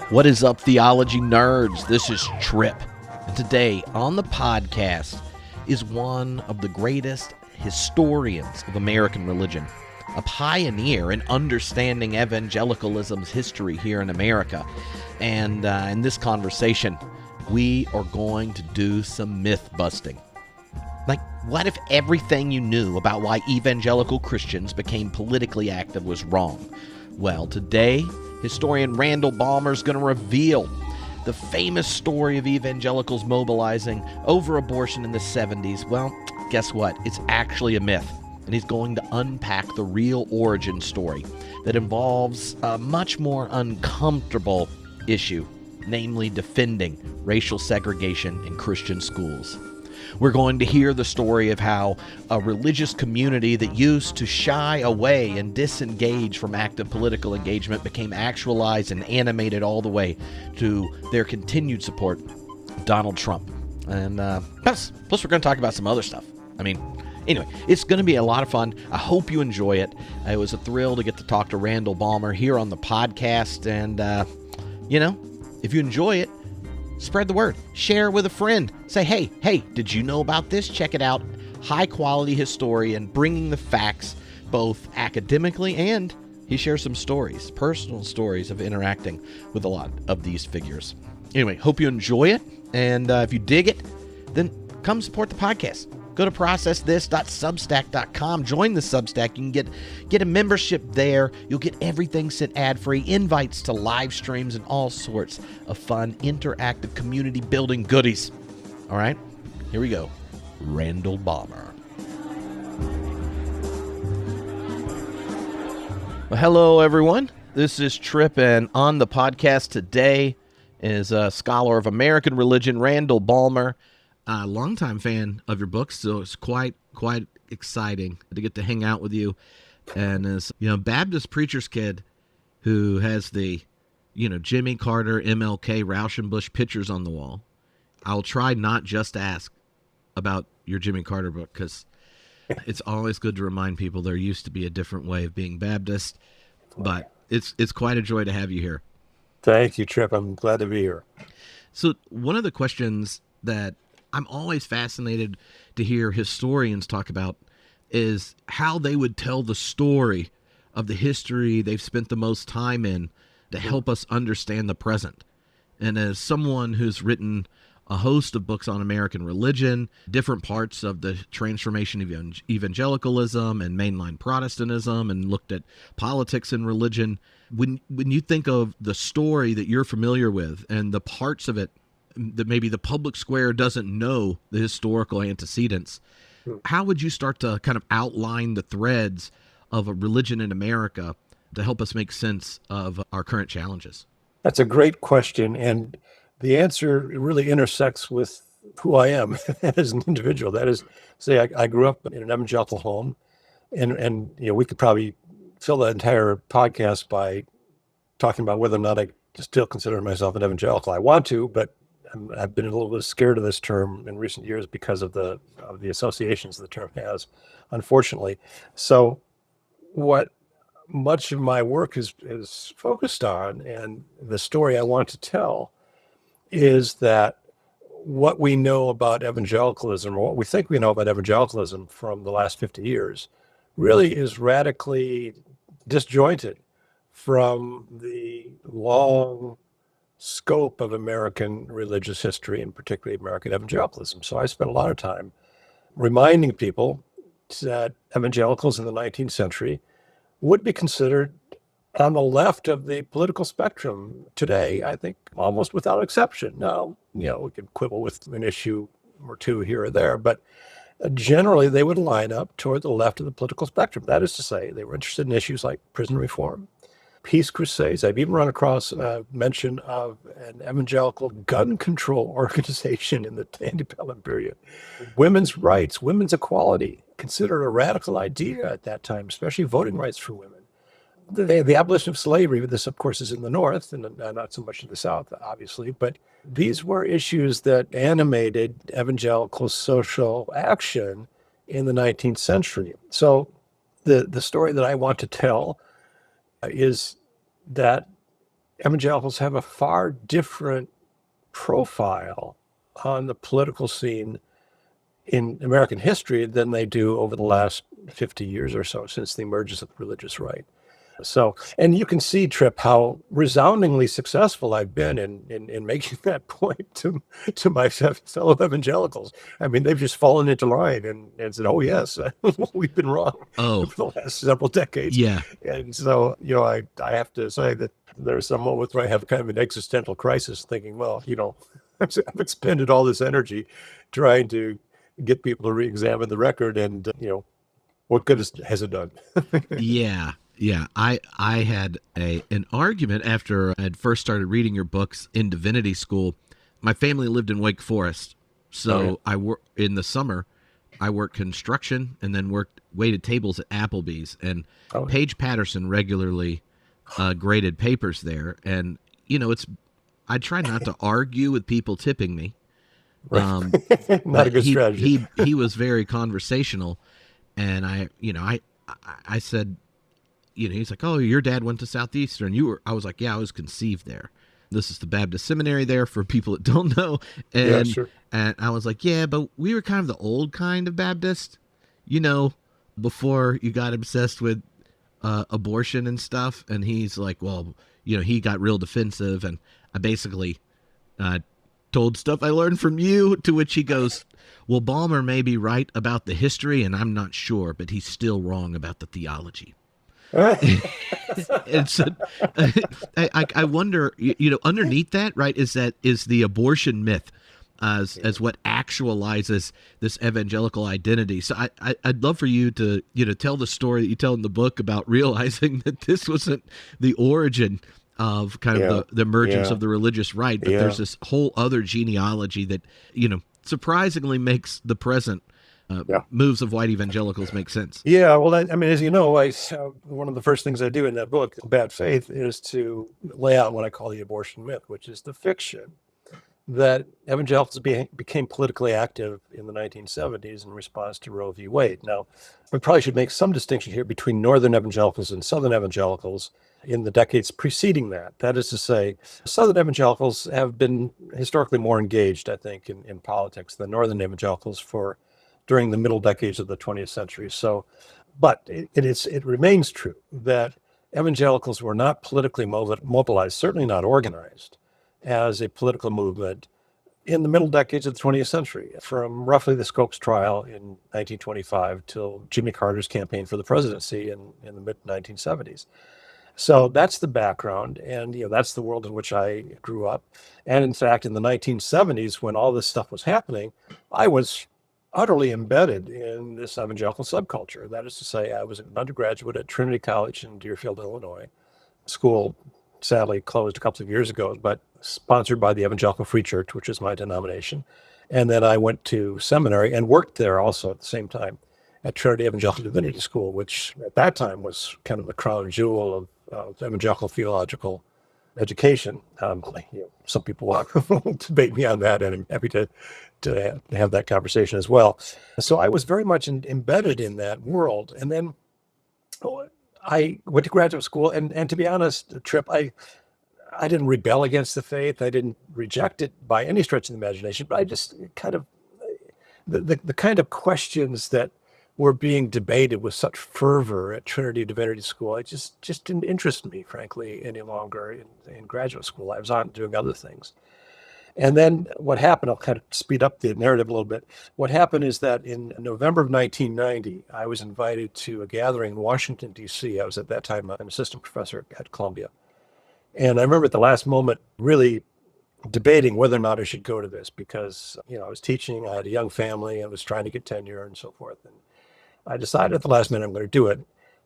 What is up, theology nerds? This is Trip. And today on the podcast is one of the greatest historians of American religion, a pioneer in understanding evangelicalism's history here in America. And in this conversation, we are going to do some myth busting. Like, what if everything you knew about why evangelical Christians became politically active was wrong? Well, today, historian Randall Balmer is going to reveal the famous story of evangelicals mobilizing over abortion in the 70s. Well, guess what? It's actually a myth. And he's going to unpack the real origin story that involves a much more uncomfortable issue, namely defending racial segregation in Christian schools. We're going to hear the story of how a religious community that used to shy away and disengage from active political engagement became actualized and animated all the way to their continued support of Donald Trump. And plus we're going to talk about some other stuff. Anyway, it's going to be a lot of fun. I hope you enjoy it. It was a thrill to get to talk to Randall Balmer here on the podcast. And, if you enjoy it, spread the word. Share with a friend. Say, hey, did you know about this? Check it out. High-quality historian bringing the facts both academically, and he shares some stories, personal stories of interacting with a lot of these figures. Anyway, hope you enjoy it. And if you dig it, then come support the podcast. Go to processthis.substack.com. Join the Substack. You can get a membership there. You'll get everything sent ad-free, invites to live streams, and all sorts of fun, interactive, community-building goodies. All right, here we go. Randall Balmer. Well, hello, everyone. This is Trip, and on the podcast today is a scholar of American religion, Randall Balmer. A longtime fan of your books, so it's quite exciting to get to hang out with you. And as Baptist preacher's kid who has the Jimmy Carter, MLK, Rauschenbusch pictures on the wall, I'll try not just to ask about your Jimmy Carter book, because it's always good to remind people there used to be a different way of being Baptist. But it's quite a joy to have you here. Thank you, Trip. I'm glad to be here. So one of the questions that I'm always fascinated to hear historians talk about is how they would tell the story of the history they've spent the most time in to help us understand the present. And as someone who's written a host of books on American religion, different parts of the transformation of evangelicalism and mainline Protestantism, and looked at politics and religion, when you think of the story that you're familiar with and the parts of it that maybe the public square doesn't know the historical antecedents, how would you start to kind of outline the threads of a religion in America to help us make sense of our current challenges? That's a great question, and the answer really intersects with who I am as an individual. That is, say, I grew up in an evangelical home, and we could probably fill the entire podcast by talking about whether or not I still consider myself an evangelical. I want to, but I've been a little bit scared of this term in recent years because of the associations the term has, unfortunately. So what much of my work is focused on, and the story I want to tell, is that what we know about evangelicalism, or what we think we know about evangelicalism from the last 50 years, really is radically disjointed from the long scope of American religious history, and particularly American evangelicalism. So I spent a lot of time reminding people that evangelicals in the 19th century would be considered on the left of the political spectrum today, I think almost without exception. Now, we could quibble with an issue or two here or there, but generally they would line up toward the left of the political spectrum. That is to say, they were interested in issues like prison reform, peace crusades. I've even run across mention of an evangelical gun control organization in the antebellum period. Women's rights, women's equality, considered a radical idea at that time, especially voting rights for women. The abolition of slavery, this of course is in the North and not so much in the South, obviously, but these were issues that animated evangelical social action in the 19th century. So the story that I want to tell is that evangelicals have a far different profile on the political scene in American history than they do over the last 50 years or so since the emergence of the religious right. So, and you can see, Tripp, how resoundingly successful I've been in making that point to my fellow evangelicals. I mean, they've just fallen into line and said, "Oh yes, we've been wrong Oh, for the last several decades." yeah. And so, I have to say that there are some moments where I have kind of an existential crisis, thinking, well, I've expended all this energy trying to get people to re-examine the record, and what good has it done? Yeah. Yeah. I had an argument after I had first started reading your books in divinity school. My family lived in Wake Forest. Oh yeah. So in the summer, I worked construction and then waited tables at Applebee's. And Oh, Paige Patterson regularly graded papers there. And, I try not to argue with people tipping me. right. Not a But good strategy. he was very conversational. And I said, he's like, "Oh, your dad went to Southeastern. I was like, "Yeah, I was conceived there. This is the Baptist seminary there for people that don't know." Yeah, And sure. and I was like, "Yeah, but we were kind of the old kind of Baptist, you know, before you got obsessed with abortion and stuff." And he's like, "Well, he got real defensive." And I basically uh, told stuff I learned from you, to which he goes, "Well, Balmer may be right about the history, and I'm not sure, but he's still wrong about the theology." And so, I wonder, underneath that, right, is the abortion myth as what actualizes this evangelical identity. So I'd love for you to tell the story that you tell in the book about realizing that this wasn't the origin of kind of Yeah, the emergence yeah, of the religious right, but yeah, there's this whole other genealogy that surprisingly makes the present yeah. moves of white evangelicals make sense. Yeah, well, I mean, as you know, one of the first things I do in that book, Bad Faith, is to lay out what I call the abortion myth, which is the fiction that evangelicals became politically active in the 1970s in response to Roe v. Wade. Now, we probably should make some distinction here between Northern evangelicals and Southern evangelicals in the decades preceding that. That is to say, Southern evangelicals have been historically more engaged, I think, in politics than Northern evangelicals during the middle decades of the 20th century. So, but it remains true that evangelicals were not politically mobilized, certainly not organized as a political movement in the middle decades of the 20th century, from roughly the Scopes trial in 1925 till Jimmy Carter's campaign for the presidency in the mid 1970s. So that's the background, and that's the world in which I grew up. And in fact, in the 1970s, when all this stuff was happening, I was utterly embedded in this evangelical subculture. That is to say, I was an undergraduate at Trinity College in Deerfield, Illinois. School sadly closed a couple of years ago, but sponsored by the Evangelical Free Church, which is my denomination. And then I went to seminary and worked there also at the same time at Trinity Evangelical Divinity School, which at that time was kind of the crown jewel of evangelical theological education. Some people want to debate me on that, and I'm happy to have that conversation as well. So I was very much embedded in that world. And then I went to graduate school, and to be honest, Tripp, I didn't rebel against the faith. I didn't reject it by any stretch of the imagination, but I just kind of the kind of questions that were being debated with such fervor at Trinity Divinity School, it just didn't interest me, frankly, any longer in graduate school. I was on doing other things. And then what happened, I'll kind of speed up the narrative a little bit. What happened is that in November of 1990, I was invited to a gathering in Washington, D.C. I was at that time an assistant professor at Columbia. And I remember at the last moment really debating whether or not I should go to this because, I was teaching, I had a young family, and was trying to get tenure and so forth. And I decided at the last minute I'm going to do it.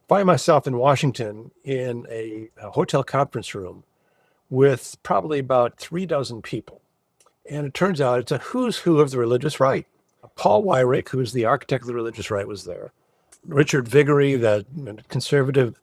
Find myself in Washington in a hotel conference room with probably about 36 people. And it turns out it's a who's who of the religious right. Paul Weyrich, who is the architect of the religious right, was there. Richard Viguerie, the conservative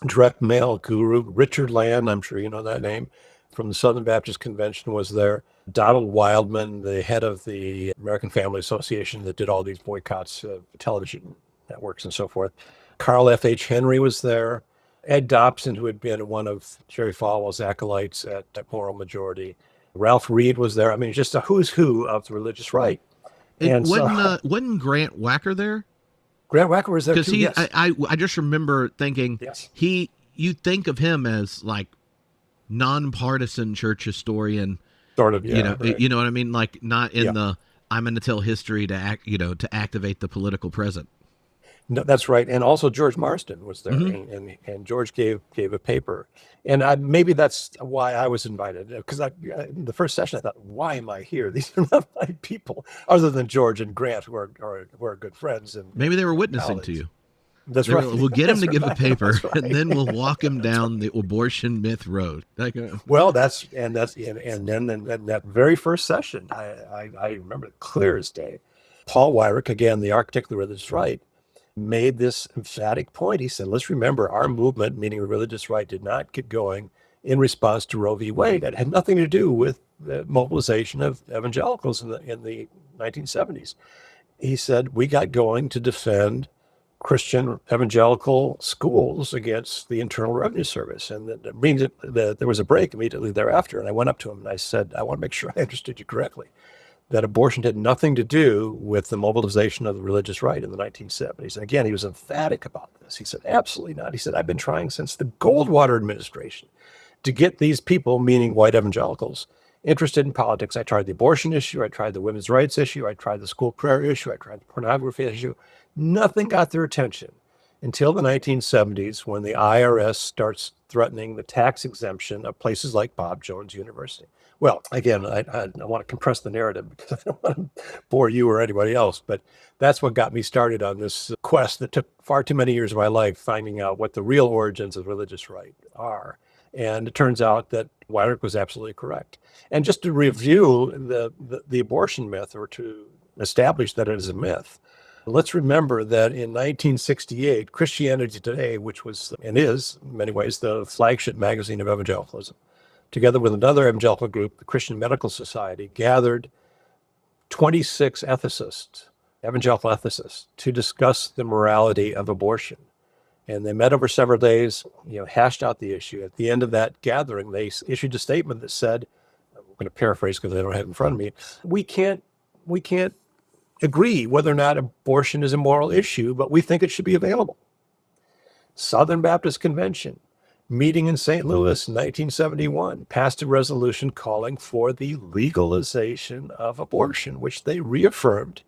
direct mail guru. Richard Land, I'm sure you know that name, from the Southern Baptist Convention, was there. Donald Wildman, the head of the American Family Association that did all these boycotts of television networks and so forth. Carl F.H. Henry was there. Ed Dobson, who had been one of Jerry Falwell's acolytes at Moral Majority. Ralph Reed was there. I mean, just a who's who of the religious right. It And so wasn't Grant Wacker there? Grant Wacker was there Because too, yes. I just remember thinking Yes. you think of him as like nonpartisan church historian, Sort of, yeah. Right. you know what I mean? Like not in Yeah. the I'm going to tell history to to activate the political present. No, that's right. And also George Marsden was there, Mm-hmm. and George gave a paper. And maybe that's why I was invited, because the first session I thought, why am I here? These are not my people, other than George and Grant, who are good friends and Maybe they were witnessing to colleagues. you. That's right. We'll get him That's to give a right. paper, That's right. and then we'll walk him That's down right. the abortion myth road. Well, and then in that very first session, I remember it clear as day. Paul Weyrich, again, the architect of the religious right, made this emphatic point. He said, let's remember our movement, meaning the religious right, did not get going in response to Roe v. Wade. That had nothing to do with the mobilization of evangelicals in the 1970s. He said, we got going to defend Christian evangelical schools against the Internal Revenue Service. And that means that there was a break immediately thereafter. And I went up to him and I said, I want to make sure I understood you correctly, that abortion had nothing to do with the mobilization of the religious right in the 1970s. And again, he was emphatic about this. He said, absolutely not. He said, I've been trying since the Goldwater administration to get these people, meaning white evangelicals, interested in politics. I tried the abortion issue. I tried the women's rights issue. I tried the school prayer issue. I tried the pornography issue. Nothing got their attention until the 1970s, when the IRS starts threatening the tax exemption of places like Bob Jones University. Well, again, I want to compress the narrative because I don't want to bore you or anybody else, but that's what got me started on this quest that took far too many years of my life, finding out what the real origins of religious right are. And it turns out that Weyrich was absolutely correct. And just to review the abortion myth, or to establish that it is a myth, let's remember that in 1968, Christianity Today, which was and is in many ways the flagship magazine of evangelicalism, together with another evangelical group, the Christian Medical Society, gathered 26 ethicists, evangelical ethicists, to discuss the morality of abortion. And they met over several days, hashed out the issue. At the end of that gathering, they issued a statement that said, I'm going to paraphrase because I don't have it in front of me, we can't agree whether or not abortion is a moral issue, but we think it should be available. Southern Baptist Convention, meeting in St. Louis in 1971, passed a resolution calling for the legalization of abortion, which they reaffirmed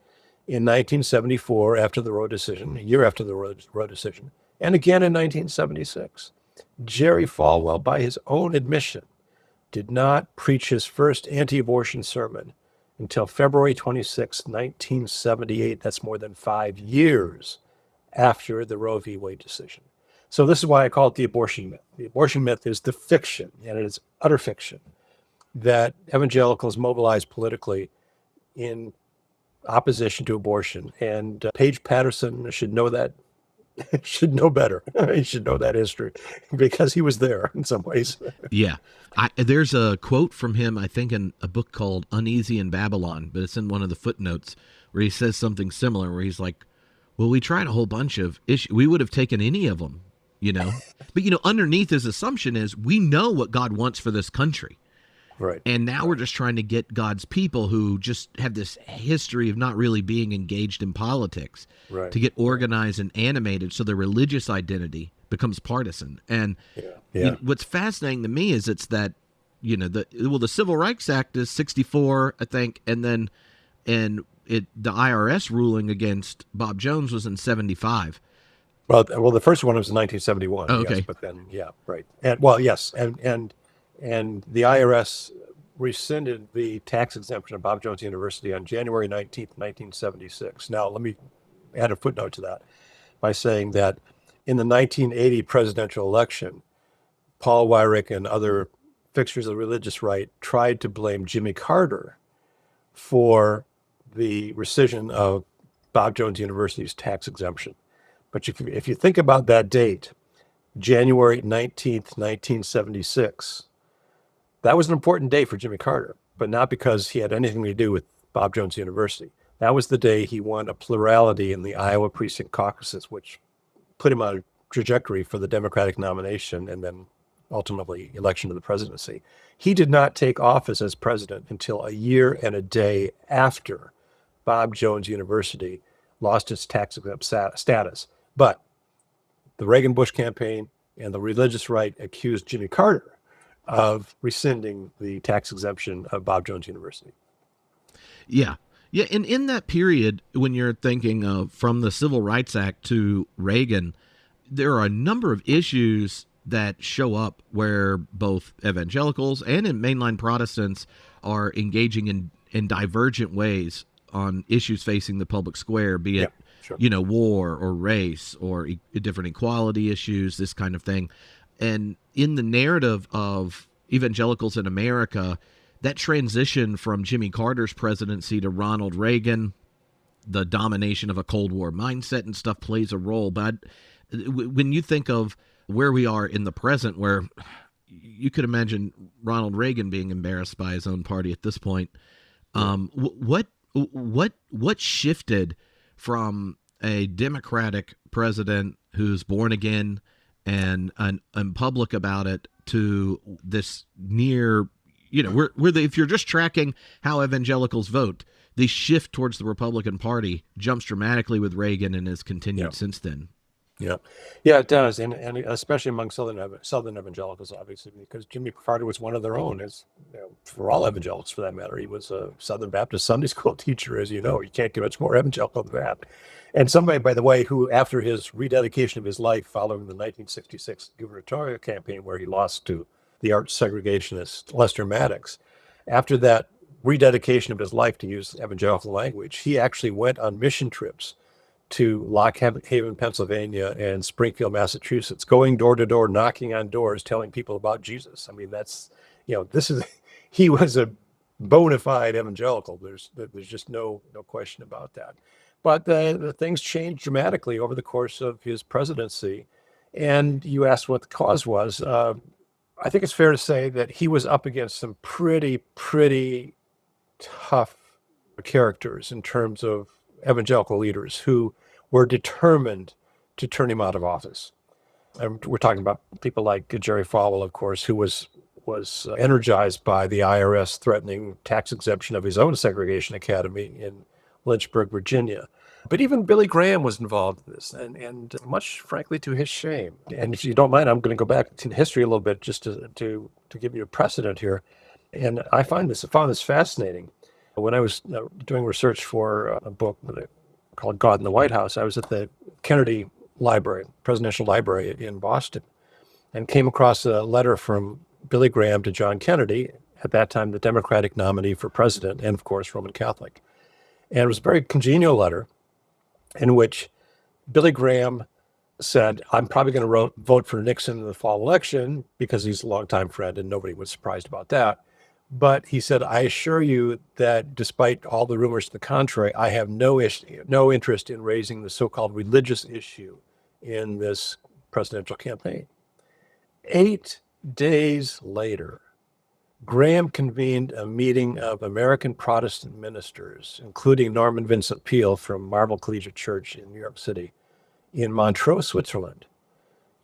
in 1974 after the Roe decision, a year after the Roe decision, and again in 1976. Jerry Falwell, by his own admission, did not preach his first anti-abortion sermon until February 26, 1978. That's more than 5 years after the Roe v. Wade decision. So this is why I call it the abortion myth. The abortion myth is the fiction, and it is utter fiction, that evangelicals mobilized politically in opposition to abortion. And Paige Patterson should know that, should know better. He should know that history because he was there in some ways. Yeah. There's a quote from him, I think, in a book called Uneasy in Babylon, but it's in one of the footnotes where he says something similar, where he's like, well, we tried a whole bunch of issues. We would have taken any of them, But, underneath his assumption is we know what God wants for this country. Right. And now we're just trying to get God's people who just have this history of not really being engaged in politics to get organized and animated so their religious identity becomes partisan. And what's fascinating to me is it's that, the Civil Rights Act is 64, I think, and then the IRS ruling against Bob Jones was in 75. Well, the first one was in 1971. Oh, okay. Yes, but then, right. And yes, and the IRS rescinded the tax exemption of Bob Jones University on January 19th, 1976. Now, let me add a footnote to that by saying that in the 1980 presidential election, Paul Weyrich and other fixtures of the religious right tried to blame Jimmy Carter for the rescission of Bob Jones University's tax exemption. But if you think about that date, January 19th, 1976, that was an important day for Jimmy Carter, but not because he had anything to do with Bob Jones University. That was the day he won a plurality in the Iowa precinct caucuses, which put him on trajectory for the Democratic nomination and then ultimately election to the presidency. He did not take office as president until a year and a day after Bob Jones University lost its tax-exempt status. But the Reagan-Bush campaign and the religious right accused Jimmy Carter of rescinding the tax exemption of Bob Jones University. Yeah. Yeah. And in that period, when you're thinking of from the Civil Rights Act to Reagan, there are a number of issues that show up where both evangelicals and in mainline Protestants are engaging in divergent ways on issues facing the public square, be it, sure. War or race or different equality issues, this kind of thing. And in the narrative of evangelicals in America, that transition from Jimmy Carter's presidency to Ronald Reagan, the domination of a Cold War mindset and stuff plays a role. But when you think of where we are in the present, where you could imagine Ronald Reagan being embarrassed by his own party at this point, what shifted from a Democratic president who's born again and public about it to this near, if you're just tracking how evangelicals vote, the shift towards the Republican Party jumps dramatically with Reagan and has continued since then. Yeah, it does, and especially among Southern evangelicals, obviously, because Jimmy Carter was one of their own. As for all evangelicals, for that matter, he was a Southern Baptist Sunday school teacher, as you know. You can't get much more evangelical than that. And somebody, by the way, who after his rededication of his life following the 1966 gubernatorial campaign, where he lost to the arch segregationist Lester Maddox, after that rededication of his life, to use evangelical language, he actually went on mission trips to Lock Haven, Pennsylvania, and Springfield, Massachusetts, going door to door, knocking on doors, telling people about Jesus. I mean, that's, he was a bona fide evangelical. There's just no question about that. But the things changed dramatically over the course of his presidency. And you asked what the cause was. I think it's fair to say that he was up against some pretty tough characters in terms of evangelical leaders who were determined to turn him out of office. And we're talking about people like Jerry Falwell, of course, who was energized by the IRS threatening tax exemption of his own segregation academy in Lynchburg, Virginia. But even Billy Graham was involved in this, and much, frankly, to his shame. And if you don't mind, I'm going to go back to history a little bit just to give you a precedent here. And I found this fascinating. When I was doing research for a book called God in the White House, I was at the Kennedy Library, Presidential Library in Boston, and came across a letter from Billy Graham to John Kennedy, at that time the Democratic nominee for president, and of course Roman Catholic. And it was a very congenial letter in which Billy Graham said, I'm probably going to vote for Nixon in the fall election because he's a longtime friend and nobody was surprised about that. But he said, I assure you that despite all the rumors to the contrary, I have no interest in raising the so-called religious issue in this presidential campaign. 8 days later, Graham convened a meeting of American Protestant ministers, including Norman Vincent Peale from Marble Collegiate Church in New York City, in Montreux, Switzerland,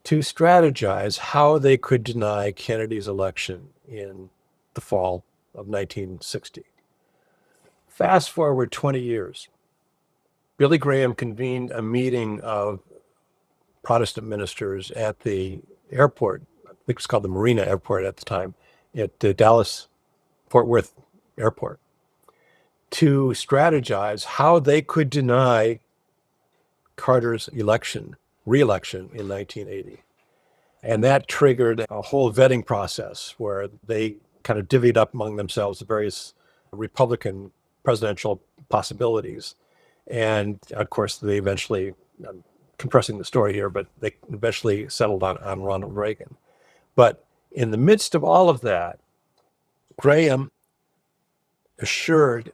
to strategize how they could deny Kennedy's election in the fall of 1960. Fast forward 20 years. Billy Graham convened a meeting of Protestant ministers at the airport. I think it was called the Marina Airport at the time, at Dallas Fort Worth Airport, to strategize how they could deny Carter's re-election in 1980. And that triggered a whole vetting process where they kind of divvied up among themselves the various Republican presidential possibilities. And of course, they eventually, I'm compressing the story here, but they eventually settled on Ronald Reagan. But in the midst of all of that, Graham assured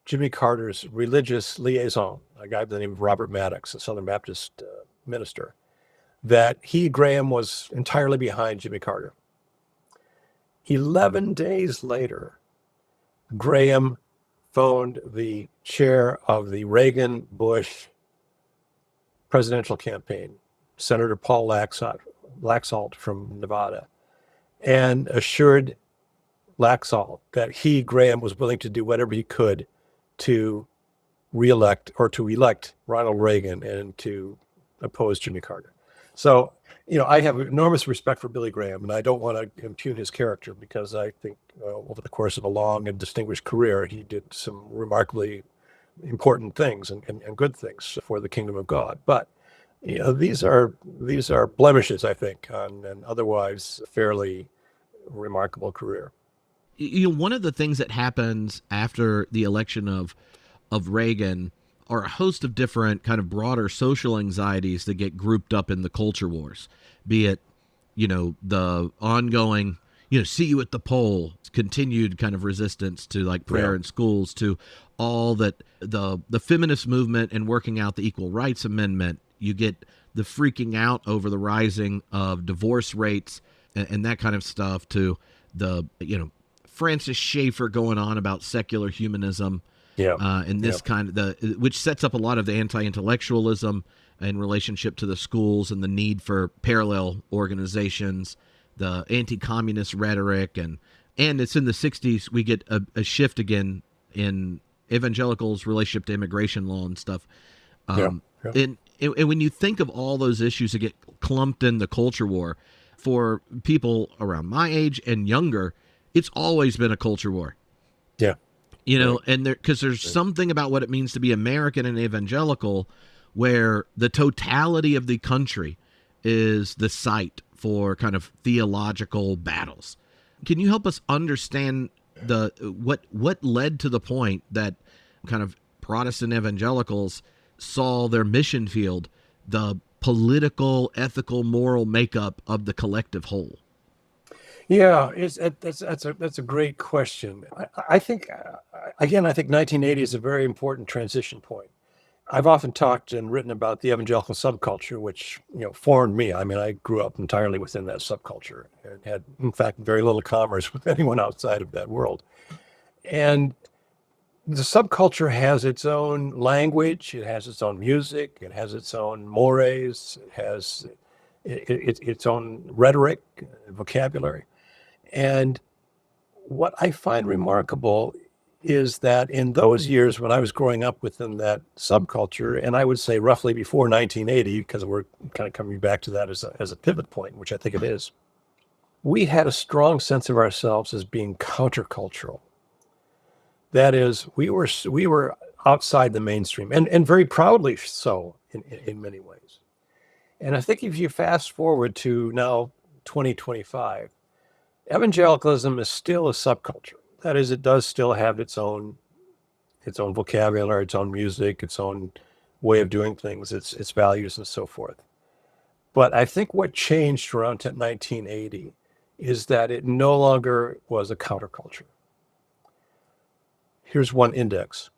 Jimmy Carter's religious liaison, a guy by the name of Robert Maddox, a Southern Baptist minister, that Graham was entirely behind Jimmy Carter. 11 days later, Graham phoned the chair of the Reagan-Bush presidential campaign, Senator Paul Laxalt from Nevada, and assured Laxalt that he, Graham, was willing to do whatever he could to to elect Ronald Reagan and to oppose Jimmy Carter. So, I have enormous respect for Billy Graham, and I don't want to impugn his character, because I think over the course of a long and distinguished career, he did some remarkably important things and good things for the kingdom of God. But these are blemishes, I think, on an otherwise fairly remarkable career. One of the things that happens after the election of Reagan are a host of different kind of broader social anxieties that get grouped up in the culture wars, be it, the ongoing, see you at the poll, continued kind of resistance to like prayer in schools, to all that the feminist movement and working out the Equal Rights Amendment. You get the freaking out over the rising of divorce rates and that kind of stuff, to the, Francis Schaeffer going on about secular humanism. And this kind of which sets up a lot of the anti-intellectualism in relationship to the schools and the need for parallel organizations, the anti-communist rhetoric, and it's in the 60s we get a shift again in evangelicals' relationship to immigration law and stuff. And when you think of all those issues that get clumped in the culture war, for people around my age and younger, it's always been a culture war. And because there's something about what it means to be American and evangelical, where the totality of the country is the site for kind of theological battles. Can you help us understand what led to the point that kind of Protestant evangelicals saw their mission field, the political, ethical, moral makeup of the collective whole? Yeah, that's a great question. I think, again, I think 1980 is a very important transition point. I've often talked and written about the evangelical subculture, which formed me. I mean, I grew up entirely within that subculture and had, in fact, very little commerce with anyone outside of that world. And the subculture has its own language, it has its own music, it has its own mores, it has its own rhetoric, vocabulary. And what I find remarkable is that in those years when I was growing up within that subculture, and I would say roughly before 1980, because we're kind of coming back to that as a pivot point, which I think it is, we had a strong sense of ourselves as being countercultural. That is, we were outside the mainstream, and very proudly so in many ways. And I think if you fast forward to now 2025, evangelicalism is still a subculture. That is, it does still have its own vocabulary, its own music, its own way of doing things, its values and so forth. But I think what changed around 1980 is that it no longer was a counterculture. Here's one index.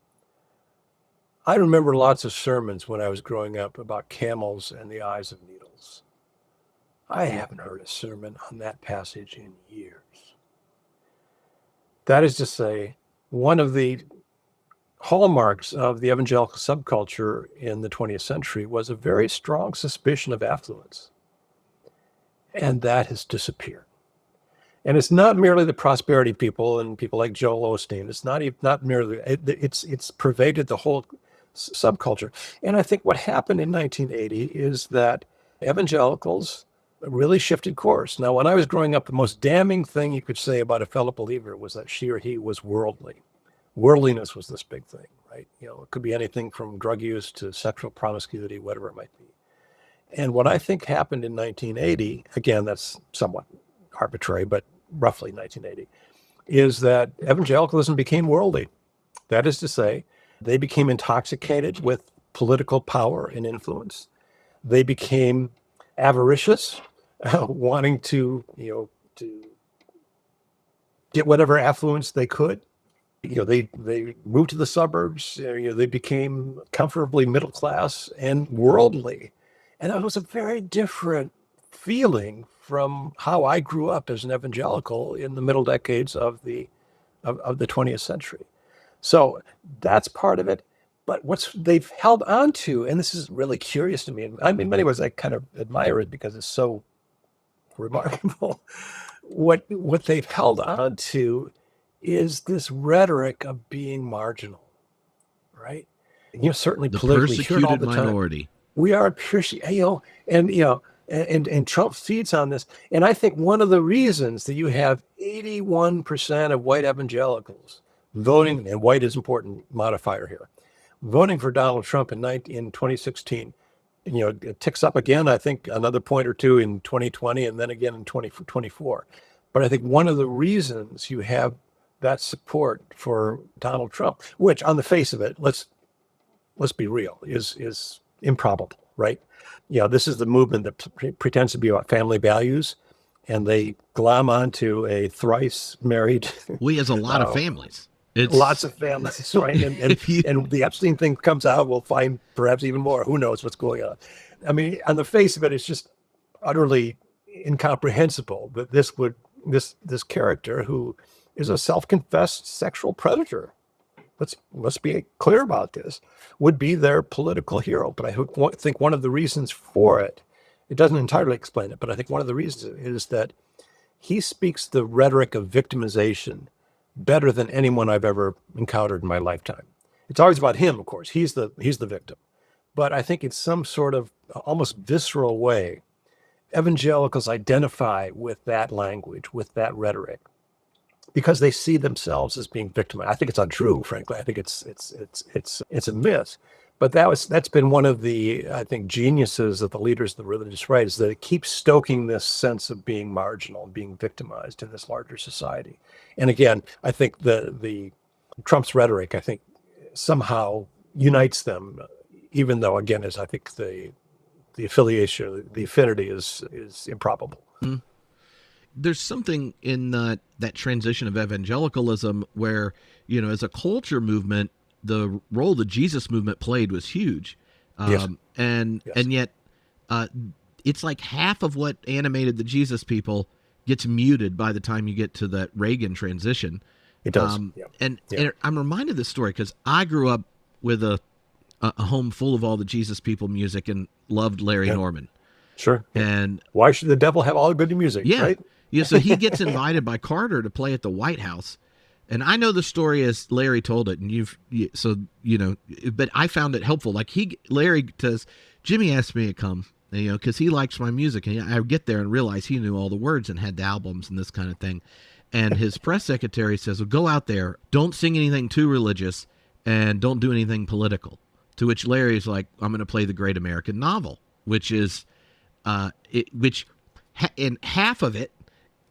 I remember lots of sermons when I was growing up about camels and the eyes of needles. I haven't heard a sermon on that passage in years. That is to say, one of the hallmarks of the evangelical subculture in the 20th century was a very strong suspicion of affluence. And that has disappeared. And it's not merely the prosperity people and people like Joel Osteen. It's not merely, it's pervaded the whole subculture. And I think what happened in 1980 is that evangelicals really shifted course. Now, when I was growing up, the most damning thing you could say about a fellow believer was that she or he was worldly. Worldliness was this big thing, right? It could be anything from drug use to sexual promiscuity, whatever it might be. And what I think happened in 1980, again, that's somewhat arbitrary, but roughly 1980, is that evangelicalism became worldly. That is to say, they became intoxicated with political power and influence. They became avaricious, wanting to get whatever affluence they could. They moved to the suburbs. They became comfortably middle class and worldly, and that was a very different feeling from how I grew up as an evangelical in the middle decades of the 20th century. So that's part of it. But what they've held on to, and this is really curious to me, and in many ways I kind of admire it because it's so remarkable. What they've held on to is this rhetoric of being marginal, right? Certainly The politically, you hear it all persecuted the time. minority. We are and Trump feeds on this. And I think one of the reasons that you have 81% of white evangelicals voting, and white is important modifier here, voting for Donald Trump in 2016. It ticks up again, I think, another point or two in 2020 and then again in 2024. But I think one of the reasons you have that support for Donald Trump, which on the face of it, let's be real, is improbable, right? This is the movement that pretends to be about family values, and they glom onto a thrice married. We has a lot of families. It's lots of families, right? And the Epstein thing comes out, we'll find perhaps even more. Who knows what's going on? I mean, on the face of it, it's just utterly incomprehensible that this character, who is a self-confessed sexual predator, let's be clear about this, would be their political hero. But I think one of the reasons for it doesn't entirely explain it, but I think one of the reasons is that he speaks the rhetoric of victimization better than anyone I've ever encountered in my lifetime. It's always about him, of course. He's the victim. But I think in some sort of almost visceral way, evangelicals identify with that language, with that rhetoric, because they see themselves as being victimized. I think it's untrue, frankly. I think it's a myth. But that's been one of the, I think, geniuses of the leaders of the religious right, is that it keeps stoking this sense of being marginal, being victimized in this larger society. And again, I think the Trump's rhetoric, I think, somehow unites them, even though, again, as I think the affiliation, the affinity is improbable. Mm-hmm. There's something in that transition of evangelicalism where, as a culture movement, the role the Jesus movement played was huge. Yes. And yet it's like half of what animated the Jesus people gets muted by the time you get to that Reagan transition. It does. And I'm reminded of this story because I grew up with a home full of all the Jesus people music and loved Larry Norman. Sure. And why should the devil have all the good music? Yeah. Right? Yeah. So he gets invited by Carter to play at the White House. And I know the story as Larry told it, and but I found it helpful. Like Larry says, Jimmy asked me to come, because he likes my music, and I get there and realize he knew all the words and had the albums and this kind of thing. And his press secretary says, well, go out there, don't sing anything too religious, and don't do anything political. To which Larry's like, I'm going to play the Great American Novel, which is, in half of it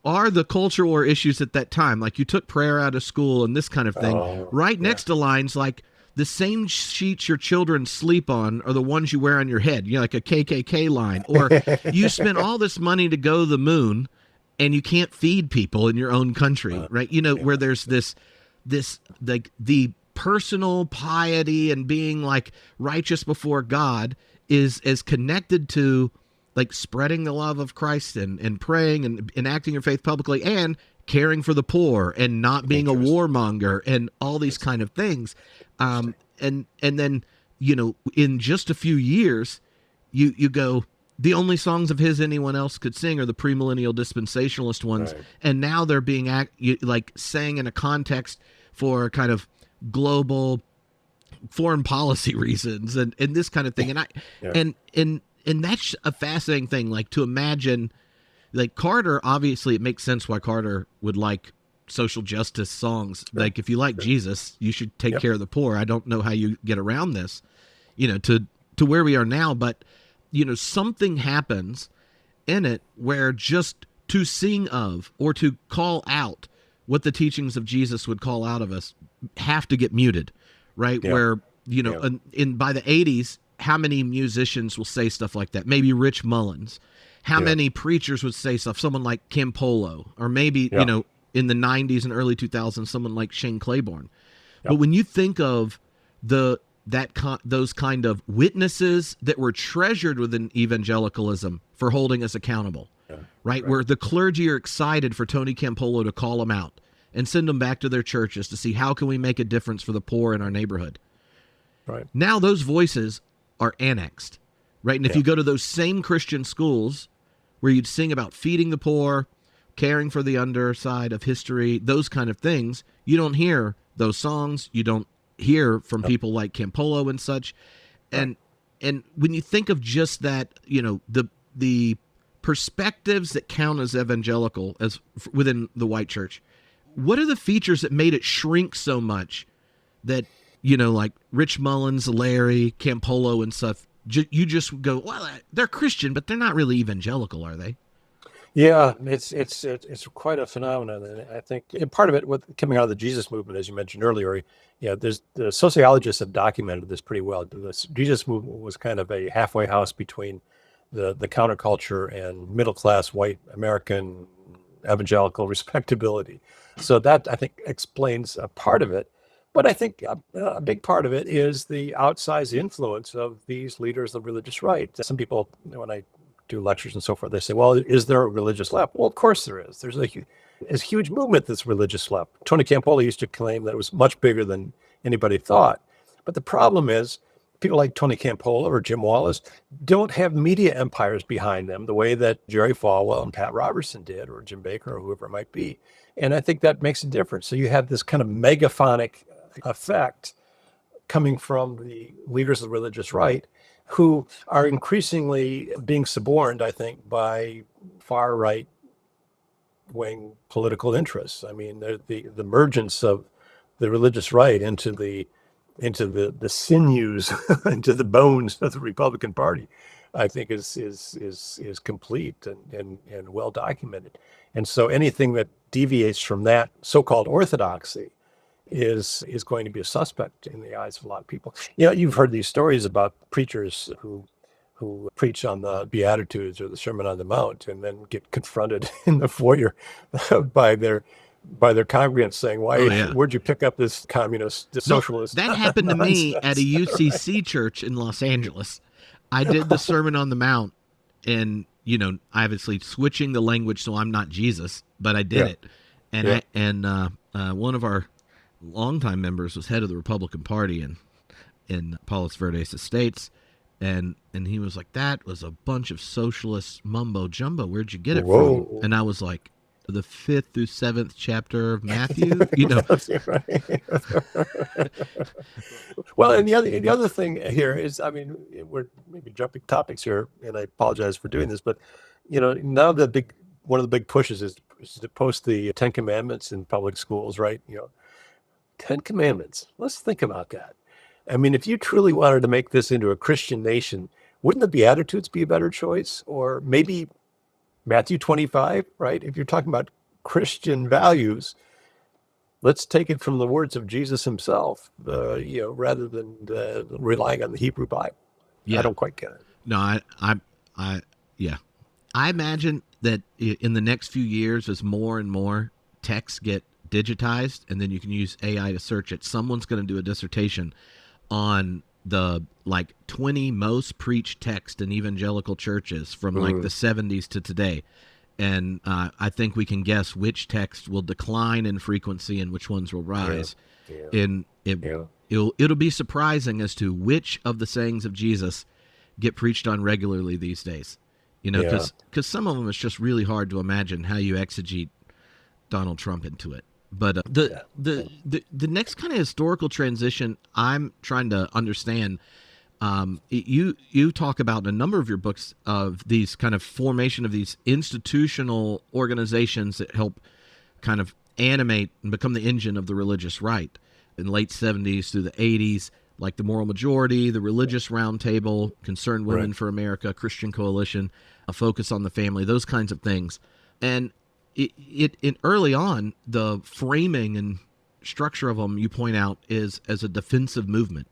are the culture war issues at that time. Like you took prayer out of school and this kind of thing. Next to lines like the same sheets your children sleep on are the ones you wear on your head, like a KKK line. Or you spent all this money to go to the moon and you can't feed people in your own country, right? Where there's this like the personal piety and being like righteous before God is as connected to like spreading the love of Christ and praying and enacting your faith publicly and caring for the poor and not being a warmonger and all these kind of things. And then, in just a few years, you go, the only songs of his anyone else could sing are the premillennial dispensationalist ones. Right. And now they're being sang in a context for kind of global foreign policy reasons and this kind of thing. And that's a fascinating thing, like to imagine, like Carter, obviously it makes sense why Carter would like social justice songs. Right. Like if you like Jesus, you should take care of the poor. I don't know how you get around this, to where we are now. But, something happens in it where just to sing of or to call out what the teachings of Jesus would call out of us have to get muted, right? Yeah. Where, by the 80s, how many musicians will say stuff like that? Maybe Rich Mullins. How many preachers would say stuff? Someone like Kim Polo, or maybe, in the 90s and early 2000s, someone like Shane Claiborne. But when you think of those kind of witnesses that were treasured within evangelicalism for holding us accountable, right? Where the clergy are excited for Tony Campolo to call them out and send them back to their churches to see how can we make a difference for the poor in our neighborhood. Right. Now those voices are annexed, right? And if Yeah. you go to those same Christian schools where you'd sing about feeding the poor, caring for the underside of history, those kind of things, you don't hear those songs. You don't hear from people like Campolo and such. And and when you think of just that, the perspectives that count as evangelical as within the white church, what are the features that made it shrink so much that, like Rich Mullins, Larry, Campolo and stuff, you just go, well, they're Christian, but they're not really evangelical, are they? Yeah, it's quite a phenomenon, and I think part of it with coming out of the Jesus movement, as you mentioned earlier, there's the sociologists have documented this pretty well. The Jesus movement was kind of a halfway house between the counterculture and middle class white American evangelical respectability. So that I think explains a part of it, but I think a big part of it is the outsized influence of these leaders of religious right. Some people, when I do lectures and so forth, they say, well, is there a religious left? Well, of course there is. There's a huge movement that's religious left. Tony Campolo used to claim that it was much bigger than anybody thought. But the problem is people like Tony Campolo or Jim Wallace don't have media empires behind them the way that Jerry Falwell and Pat Robertson did, or Jim Baker or whoever it might be. And I think that makes a difference. So you have this kind of megaphonic effect coming from the leaders of the religious right, who are increasingly being suborned, I think, by far right wing political interests. I mean, the emergence of the religious right into the sinews, into the bones of the Republican Party, I think is complete and well documented. And so anything that deviates from that so-called orthodoxy is going to be a suspect in the eyes of a lot of people. You've heard these stories about preachers who preach on the Beatitudes or the Sermon on the Mount and then get confronted in the foyer by their congregants saying, where'd you pick up this communist, this socialist? That happened to me at a UCC right. church in Los Angeles. I did the Sermon on the Mount, and obviously switching the language so I'm not Jesus, but I did it. And one of our longtime members was head of the Republican Party in Palos Verdes Estates, and he was like, "That was a bunch of socialist mumbo jumbo. Where'd you get it from?" And I was like, "The 5th through 7th chapter of Matthew." Well, and the other thing here is, I mean, we're maybe jumping topics here, and I apologize for doing this, but now one of the big pushes is to post the 10 Commandments in public schools, right? 10 Commandments. Let's think about that. I mean, if you truly wanted to make this into a Christian nation, wouldn't the Beatitudes be a better choice? Or maybe Matthew 25, right? If you're talking about Christian values, let's take it from the words of Jesus himself, rather than relying on the Hebrew Bible. Yeah. I don't quite get it. No, I imagine that in the next few years, as more and more texts get digitized, and then you can use AI to search it, someone's going to do a dissertation on the 20 most preached text in evangelical churches from the 70s to today. And I think we can guess which text will decline in frequency and which ones will rise. And it'll be surprising as to which of the sayings of Jesus get preached on regularly these days. Because some of them, it's just really hard to imagine how you exegete Donald Trump into it. But the next kind of historical transition I'm trying to understand, you talk about in a number of your books of these kind of formation of these institutional organizations that help kind of animate and become the engine of the religious right in the late 70s through the 80s, like the Moral Majority, the Religious Roundtable, Concerned Women for America, Christian Coalition, a Focus on the Family, those kinds of things. And it early on, the framing and structure of them, you point out, is as a defensive movement,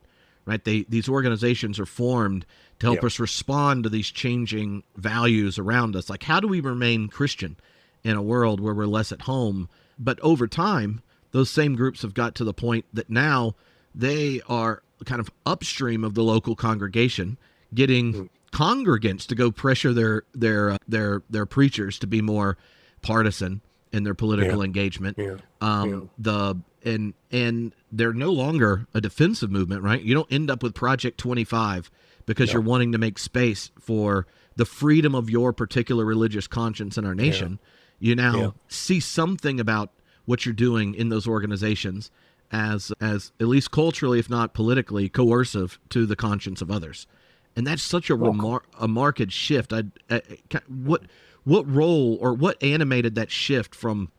right? These organizations are formed to help us respond to these changing values around us. Like, how do we remain Christian in a world where we're less at home? But over time, those same groups have got to the point that now they are kind of upstream of the local congregation, getting congregants to go pressure their preachers to be more partisan in their political Yeah. engagement. Yeah. Yeah. And they're no longer a defensive movement, right? You don't end up with Project 25 because you're No. wanting to make space for the freedom of your particular religious conscience in our Yeah. nation. You Yeah. now see something about what you're doing in those organizations as at least culturally, if not politically, coercive to the conscience of others. And that's such a Well, a marked shift. What role or what animated that shift from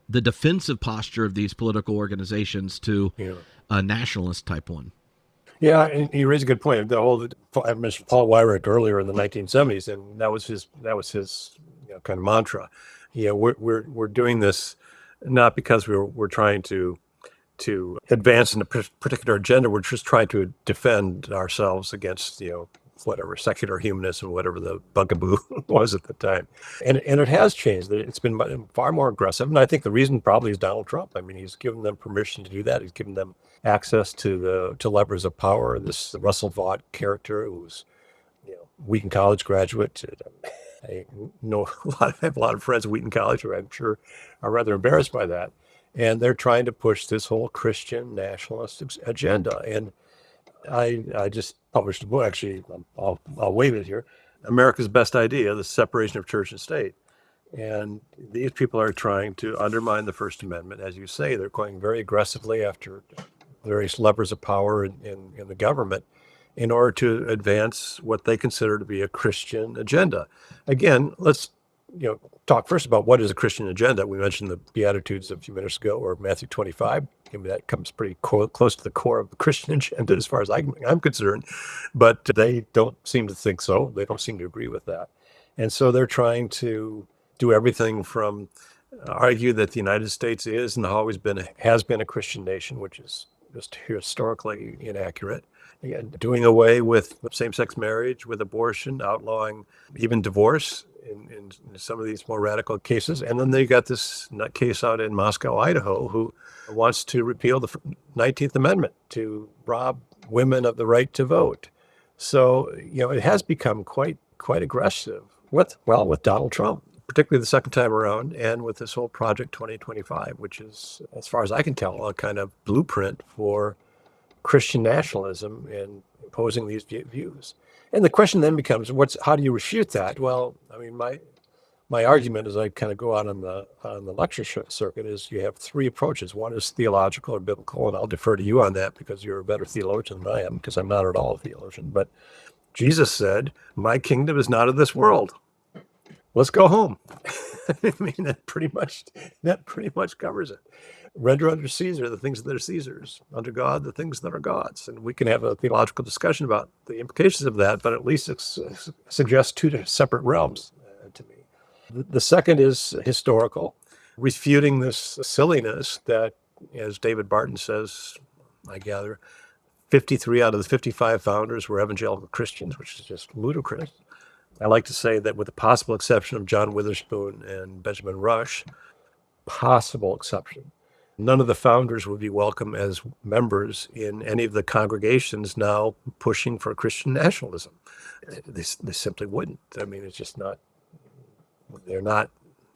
the defensive posture of these political organizations to yeah. a nationalist type one? Yeah, and you raise a good point. I mentioned Paul Weyrich earlier in the 1970s, and that was his kind of mantra. We're doing this not because we're trying to advance in a particular agenda. We're just trying to defend ourselves against whatever secular humanism, whatever the bugaboo was at the time. And it has changed. It's been far more aggressive. And I think the reason probably is Donald Trump. I mean, he's given them permission to do that. He's given them access to levers of power. This Russell Vought character, who was Wheaton College graduate. I know I have a lot of friends at Wheaton College who I'm sure are rather embarrassed by that. And they're trying to push this whole Christian nationalist agenda. And I just published a book, actually. I'll wave it here. America's Best Idea: The Separation of Church and State. And these people are trying to undermine the First Amendment. As you say, they're going very aggressively after various levers of power in the government in order to advance what they consider to be a Christian agenda. Again, let's talk first about what is a Christian agenda. We mentioned the Beatitudes a few minutes ago, or Matthew 25. I mean, that comes pretty close to the core of the Christian agenda as far as I'm concerned. But they don't seem to think so. They don't seem to agree with that. And so they're trying to do everything from argue that the United States is and has been a Christian nation, which is just historically inaccurate. Again, doing away with same-sex marriage, with abortion, outlawing even divorce in some of these more radical cases. And then they got this case out in Moscow, Idaho, who wants to repeal the 19th Amendment to rob women of the right to vote. So, it has become quite aggressive with Donald Trump, particularly the second time around, and with this whole Project 2025, which is, as far as I can tell, a kind of blueprint for Christian nationalism and imposing these views. And the question then becomes, how do you refute that? Well, I mean, my argument, as I kind of go out on the lecture circuit, is you have three approaches. One is theological or biblical, and I'll defer to you on that because you're a better theologian than I am, because I'm not at all a theologian. But Jesus said, "My kingdom is not of this world. Let's go home." I mean, that pretty much covers it. Render unto Caesar the things that are Caesar's, unto God the things that are God's. And we can have a theological discussion about the implications of that, but at least it suggests two separate realms to me. The second is historical, refuting this silliness that, as David Barton says, I gather, 53 out of the 55 founders were evangelical Christians, which is just ludicrous. I like to say that, with the possible exception of John Witherspoon and Benjamin Rush, possible exception, none of the founders would be welcome as members in any of the congregations now pushing for Christian nationalism. They simply wouldn't. I mean, it's just not, they're not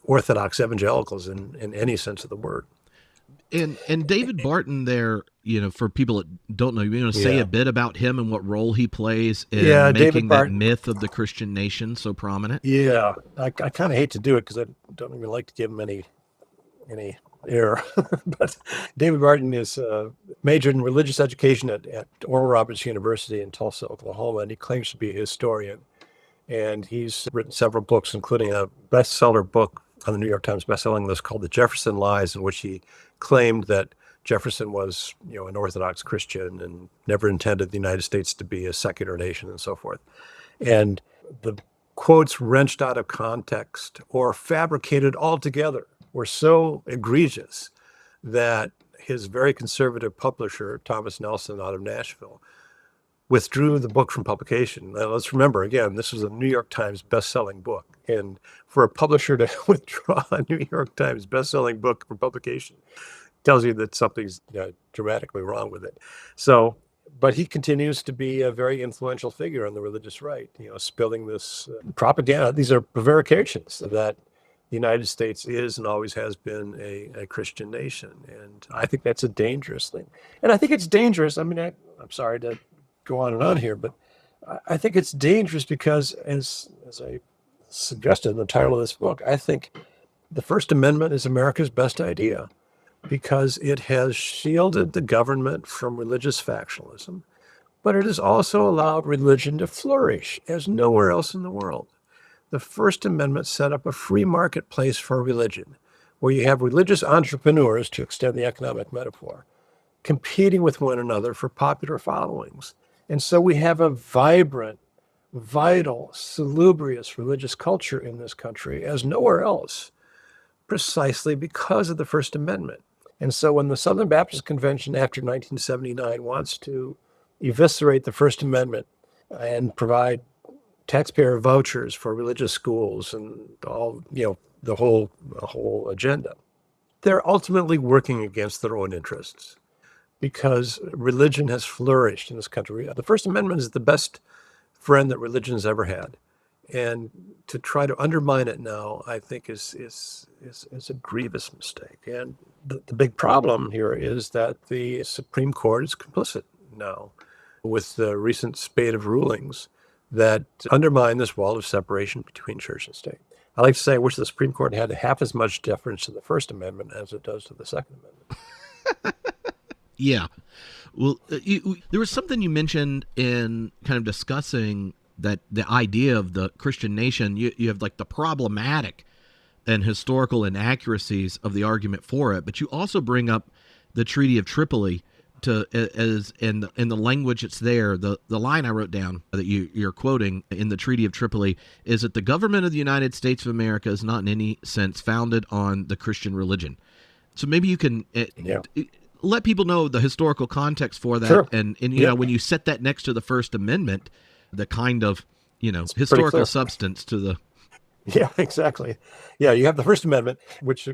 Orthodox evangelicals in any sense of the word. And David Barton there, for people that don't know, you want to say a bit about him and what role he plays in making that myth of the Christian nation so prominent? Yeah, I kind of hate to do it because I don't even like to give him any air. But David Barton is majored in religious education at Oral Roberts University in Tulsa, Oklahoma, and he claims to be a historian. And he's written several books, including a bestseller book on the New York Times bestselling list called The Jefferson Lies, in which he claimed that Jefferson was, an Orthodox Christian and never intended the United States to be a secular nation and so forth. And the quotes wrenched out of context or fabricated altogether were so egregious that his very conservative publisher, Thomas Nelson out of Nashville, withdrew the book from publication. Now, let's remember, again, this was a New York Times best-selling book. And for a publisher to withdraw a New York Times best-selling book from publication tells you that something's dramatically wrong with it. So, but he continues to be a very influential figure on the religious right, spilling this propaganda. These are prevarications that the United States is and always has been a Christian nation. And I think that's a dangerous thing. And I think it's dangerous. I mean, I'm sorry to go on and on here, but I think it's dangerous because, as I suggested in the title of this book, I think the First Amendment is America's best idea because it has shielded the government from religious factionalism, but it has also allowed religion to flourish as nowhere else in the world. The First Amendment set up a free marketplace for religion, where you have religious entrepreneurs, to extend the economic metaphor, competing with one another for popular followings. And so we have a vibrant, vital, salubrious religious culture in this country as nowhere else, precisely because of the First Amendment. And so when the Southern Baptist Convention after 1979 wants to eviscerate the First Amendment and provide taxpayer vouchers for religious schools and all, the whole agenda, they're ultimately working against their own interests because religion has flourished in this country. The First Amendment is the best friend that religion has ever had. And to try to undermine it now, I think is a grievous mistake. And the big problem here is that the Supreme Court is complicit now with the recent spate of rulings that undermine this wall of separation between church and state. I like to say I wish the Supreme Court had half as much deference to the First Amendment as it does to the Second Amendment. Yeah. Well, there was something you mentioned in kind of discussing that the idea of the Christian nation. You have like the problematic and historical inaccuracies of the argument for it, but you also bring up the Treaty of Tripoli as in the language it's there. The line I wrote down that you're quoting in the Treaty of Tripoli is that the government of the United States of America is not in any sense founded on the Christian religion. So maybe you can let people know the historical context for that. Sure. And when you set that next to the First Amendment, the kind of historical substance to the. Yeah, exactly. Yeah, you have the First Amendment, which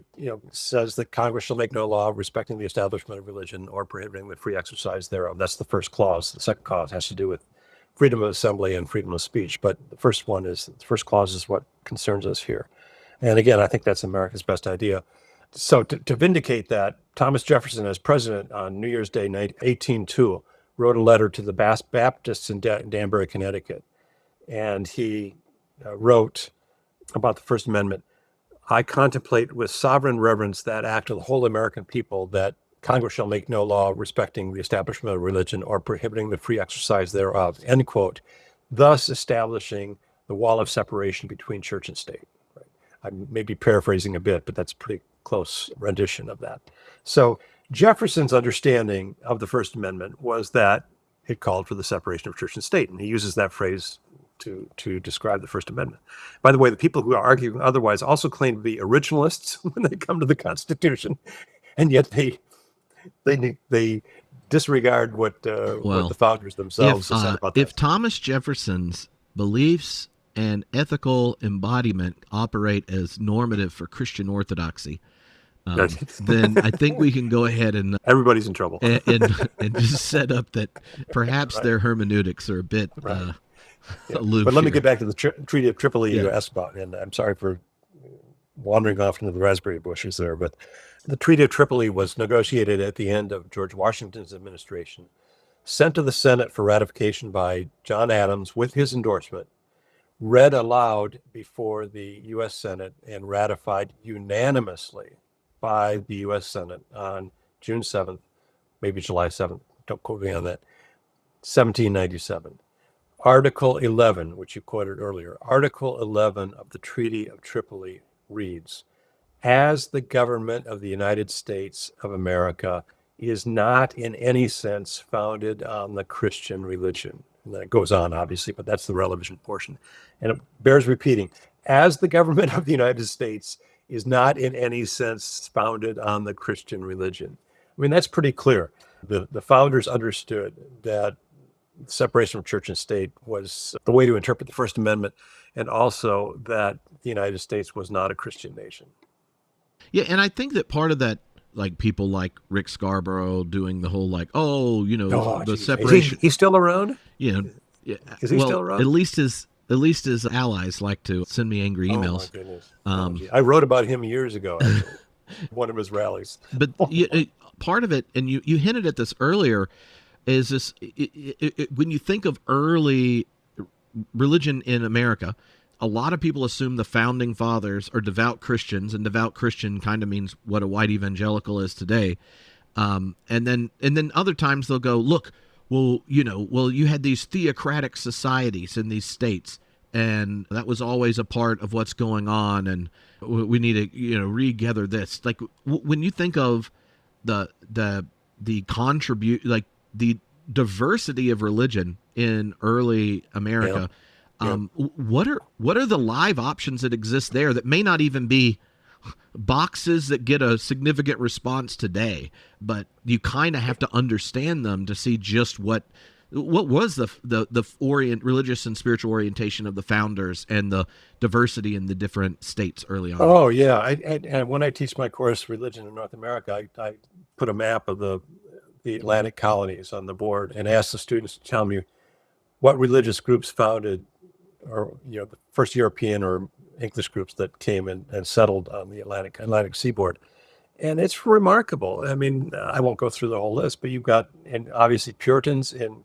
says that Congress shall make no law respecting the establishment of religion or prohibiting the free exercise thereof. That's the first clause. The second clause has to do with freedom of assembly and freedom of speech. But the first clause is what concerns us here. And again, I think that's America's best idea. So to vindicate that, Thomas Jefferson, as president on New Year's Day, 1802, wrote a letter to the Baptists in Danbury, Connecticut. And he wrote about the First Amendment: I contemplate with sovereign reverence that act of the whole American people, that Congress shall make no law respecting the establishment of religion or prohibiting the free exercise thereof, end quote, thus establishing the wall of separation between church and state. Right? I may be paraphrasing a bit, but that's a pretty close rendition of that. So Jefferson's understanding of the First Amendment was that it called for the separation of church and state, and he uses that phrase to describe the First Amendment. By the way, the people who are arguing otherwise also claim to be originalists when they come to the Constitution, and yet they disregard what the founders themselves said about that. If Thomas Jefferson's beliefs and ethical embodiment operate as normative for Christian orthodoxy, then I think we can go ahead and everybody's in trouble and just set up that perhaps their hermeneutics are a bit. But let me get back to the Treaty of Tripoli you asked about, and I'm sorry for wandering off into the raspberry bushes there, but the Treaty of Tripoli was negotiated at the end of George Washington's administration, sent to the Senate for ratification by John Adams with his endorsement, read aloud before the U.S. Senate, and ratified unanimously by the U.S. Senate on June 7th, maybe July 7th, don't quote me on that, 1797. Article 11, which you quoted earlier, Article 11 of the Treaty of Tripoli reads, as the government of the United States of America is not in any sense founded on the Christian religion. And then it goes on, obviously, but that's the relevant portion. And it bears repeating, as the government of the United States is not in any sense founded on the Christian religion. I mean, that's pretty clear. The founders understood that separation of church and state was the way to interpret the First Amendment, and also that the United States was not a Christian nation. Yeah, and I think that part of that, like people like Rick Scarborough doing the whole the geez. separation. He's still around? Yeah. Is he still around? At least his at least his allies like to send me angry Oh my emails. goodness. I wrote about him years ago, actually, one of his rallies. But part of it, and you hinted at this earlier, is this when you think of early religion in America, a lot of people assume the founding fathers are devout Christians, and devout Christian kind of means what a white evangelical is today. And then other times they'll go, look, well, you had these theocratic societies in these states, and that was always a part of what's going on, and we need to regather this. Like when you think of the contribute, like the diversity of religion in early America, what are the live options that exist there that may not even be boxes that get a significant response today, but you kind of have to understand them to see just what was the religious and spiritual orientation of the founders and the diversity in the different states early on. Oh yeah, and when I teach my course, Religion in North America, I put a map of the Atlantic colonies on the board and ask the students to tell me what religious groups founded, or the first European or English groups that came and settled on the Atlantic seaboard. And it's remarkable. I mean, I won't go through the whole list, but you've got, and obviously Puritans in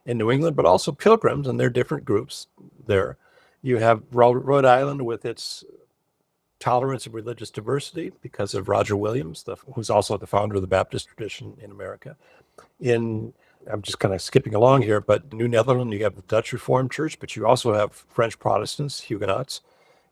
New England, but also Pilgrims, and they're different groups there. You have Rhode Island with its tolerance of religious diversity because of Roger Williams, who's also the founder of the Baptist tradition in America. I'm just kind of skipping along here, but New Netherlands, you have the Dutch Reformed Church, but you also have French Protestants, Huguenots.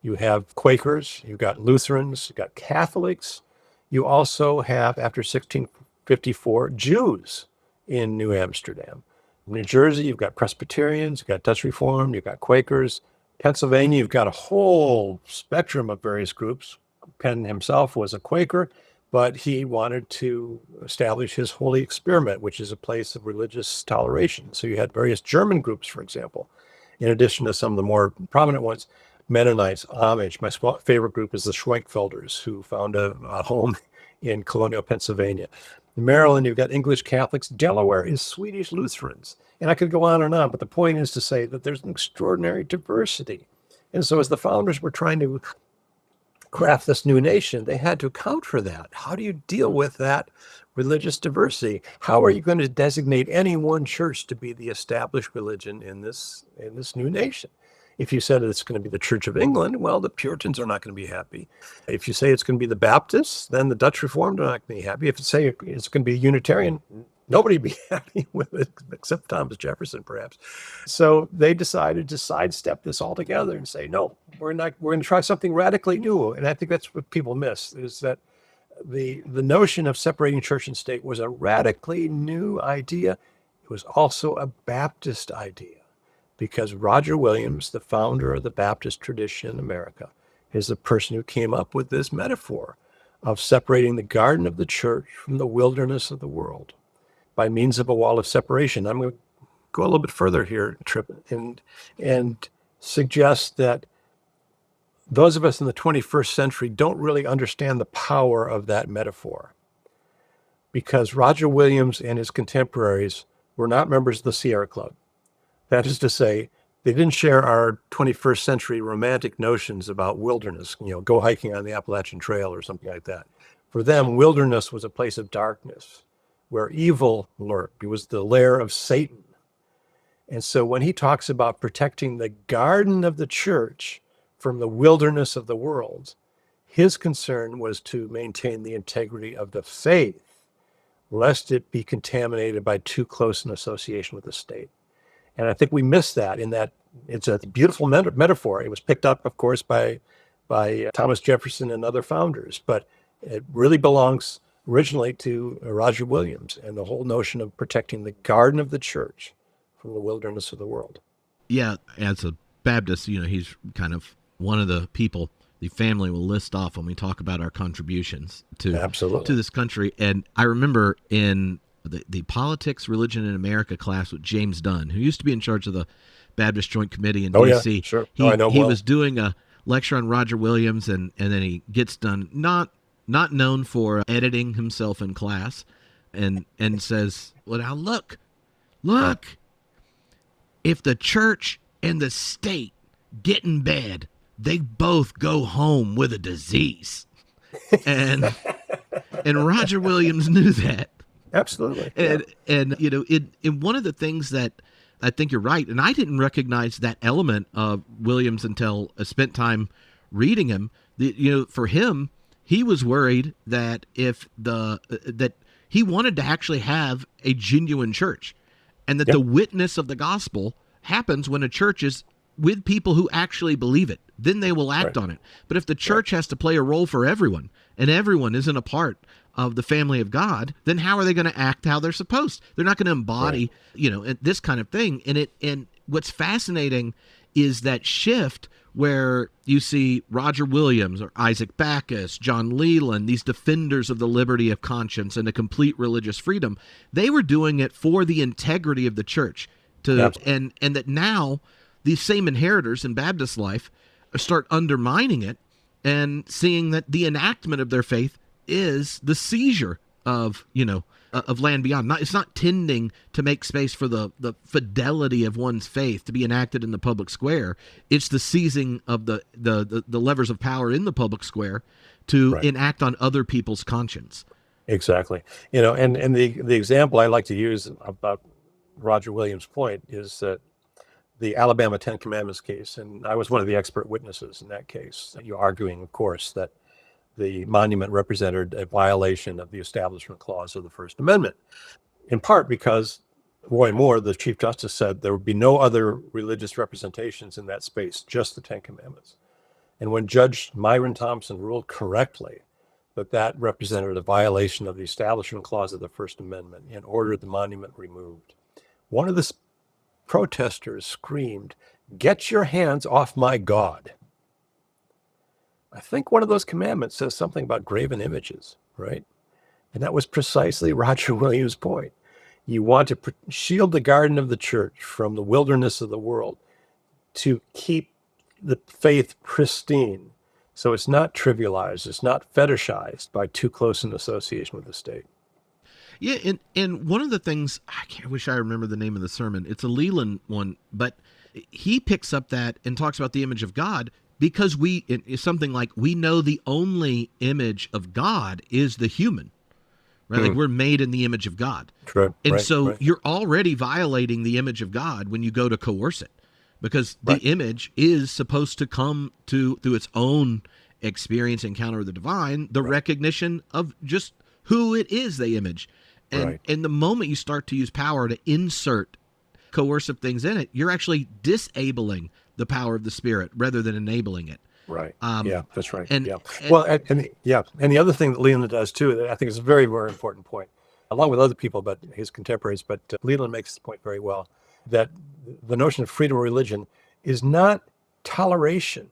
You have Quakers, you've got Lutherans, you've got Catholics. You also have, after 1654, Jews in New Amsterdam. New Jersey, you've got Presbyterians, you've got Dutch Reformed, you've got Quakers. Pennsylvania, you've got a whole spectrum of various groups. Penn himself was a Quaker, but he wanted to establish his Holy Experiment, which is a place of religious toleration. So you had various German groups, for example, in addition to some of the more prominent ones. Mennonites, Amish. My favorite group is the Schwenkfelders, who found a home in colonial Pennsylvania. In Maryland, you've got English Catholics. Delaware is Swedish Lutherans. And I could go on and on, but the point is to say that there's an extraordinary diversity. And so as the founders were trying to craft this new nation, they had to account for that. How do you deal with that religious diversity? How are you going to designate any one church to be the established religion in this new nation? If you said it's going to be the Church of England, well, the Puritans are not going to be happy. If you say it's going to be the Baptists, then the Dutch Reformed are not going to be happy. If you say it's going to be a Unitarian, nobody would be happy with it, except Thomas Jefferson, perhaps. So they decided to sidestep this altogether and say, no, we're going to try something radically new. And I think that's what people miss, is that the notion of separating church and state was a radically new idea. It was also a Baptist idea, because Roger Williams, the founder of the Baptist tradition in America, is the person who came up with this metaphor of separating the garden of the church from the wilderness of the world by means of a wall of separation. I'm going to go a little bit further here, Tripp, and suggest that those of us in the 21st century don't really understand the power of that metaphor, because Roger Williams and his contemporaries were not members of the Sierra Club. That is to say, they didn't share our 21st century romantic notions about wilderness, go hiking on the Appalachian Trail or something like that. For them, wilderness was a place of darkness where evil lurked. It was the lair of Satan. And so when he talks about protecting the garden of the church from the wilderness of the world, his concern was to maintain the integrity of the faith, lest it be contaminated by too close an association with the state. And I think we miss that, in that it's a beautiful metaphor. It was picked up, of course, by Thomas Jefferson and other founders, but it really belongs originally to Roger Williams and the whole notion of protecting the garden of the church from the wilderness of the world. Yeah, as a Baptist, he's kind of one of the people the family will list off when we talk about our contributions to this country. And I remember in the Politics, Religion in America class with James Dunn, who used to be in charge of the Baptist Joint Committee in D.C. Yeah, sure. He was doing a lecture on Roger Williams, and then he gets done, not known for editing himself in class, and says, well, now look, if the church and the state get in bed, they both go home with a disease. And Roger Williams knew that. Absolutely. And in one of the things that I think you're right, and I didn't recognize that element of Williams until I spent time reading him. For him, he was worried that that he wanted to actually have a genuine church, and that the witness of the gospel happens when a church is with people who actually believe it. Then they will act on it. But if the church has to play a role for everyone, and everyone isn't a part of the family of God, then how are they going to act how they're supposed? They're not going to embody, this kind of thing. And what's fascinating is that shift where you see Roger Williams or Isaac Backus, John Leland, these defenders of the liberty of conscience and a complete religious freedom. They were doing it for the integrity of the church. And that now these same inheritors in Baptist life start undermining it and seeing that the enactment of their faith is the seizure of land beyond. It's not tending to make space for the fidelity of one's faith to be enacted in the public square. It's the seizing of the levers of power in the public square to enact on other people's conscience. Exactly. And the example I like to use about Roger Williams' point is that the Alabama Ten Commandments case, and I was one of the expert witnesses in that case. You're arguing, of course, that the monument represented a violation of the Establishment Clause of the First Amendment, in part because Roy Moore, the Chief Justice, said there would be no other religious representations in that space, just the Ten Commandments. And when Judge Myron Thompson ruled correctly that represented a violation of the Establishment Clause of the First Amendment and ordered the monument removed, one of the protesters screamed, "Get your hands off my God." I think one of those commandments says something about graven images, right? And that was precisely Roger Williams' point. You want to shield the garden of the church from the wilderness of the world, to keep the faith pristine. So it's not trivialized, it's not fetishized by too close an association with the state. Yeah, and one of the things, I wish I remember the name of the sermon. It's a Leland one, but he picks up that and talks about the image of God because it's something like, we know the only image of God is the human, right? Like we're made in the image of God. True. And you're already violating the image of God when you go to coerce it, because the image is supposed to come through its own experience, encounter with the divine, the recognition of just who it is they image. And the moment you start to use power to insert coercive things in it, you're actually disabling the power of the Spirit rather than enabling it. Right. That's right. And the other thing that Leland does too, that I think is a very, very important point, along with other people, but his contemporaries, but Leland makes the point very well, that the notion of freedom of religion is not toleration.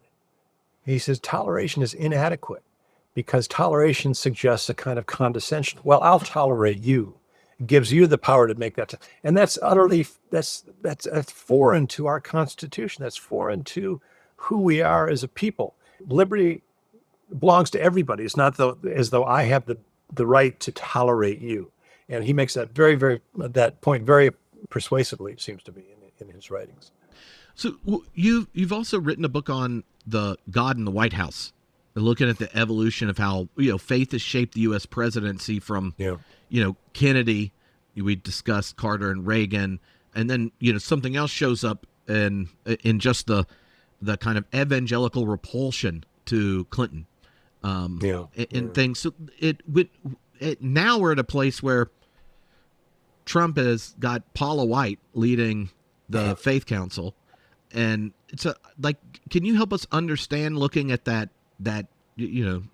He says toleration is inadequate because toleration suggests a kind of condescension. Well, I'll tolerate you. It gives you the power to make that. And that's utterly, that's foreign to our Constitution. That's foreign to who we are as a people. Liberty belongs to everybody. It's not as though I have the right to tolerate you. And he makes that that point very persuasively, it seems to be, in his writings. So you've also written a book on the God in the White House, looking at the evolution of how faith has shaped the U.S. presidency from Kennedy. We discussed Carter and Reagan, and then something else shows up in just the kind of evangelical repulsion to Clinton, and things. So now we're at a place where Trump has got Paula White leading the Faith Council, and it's can you help us understand, looking at that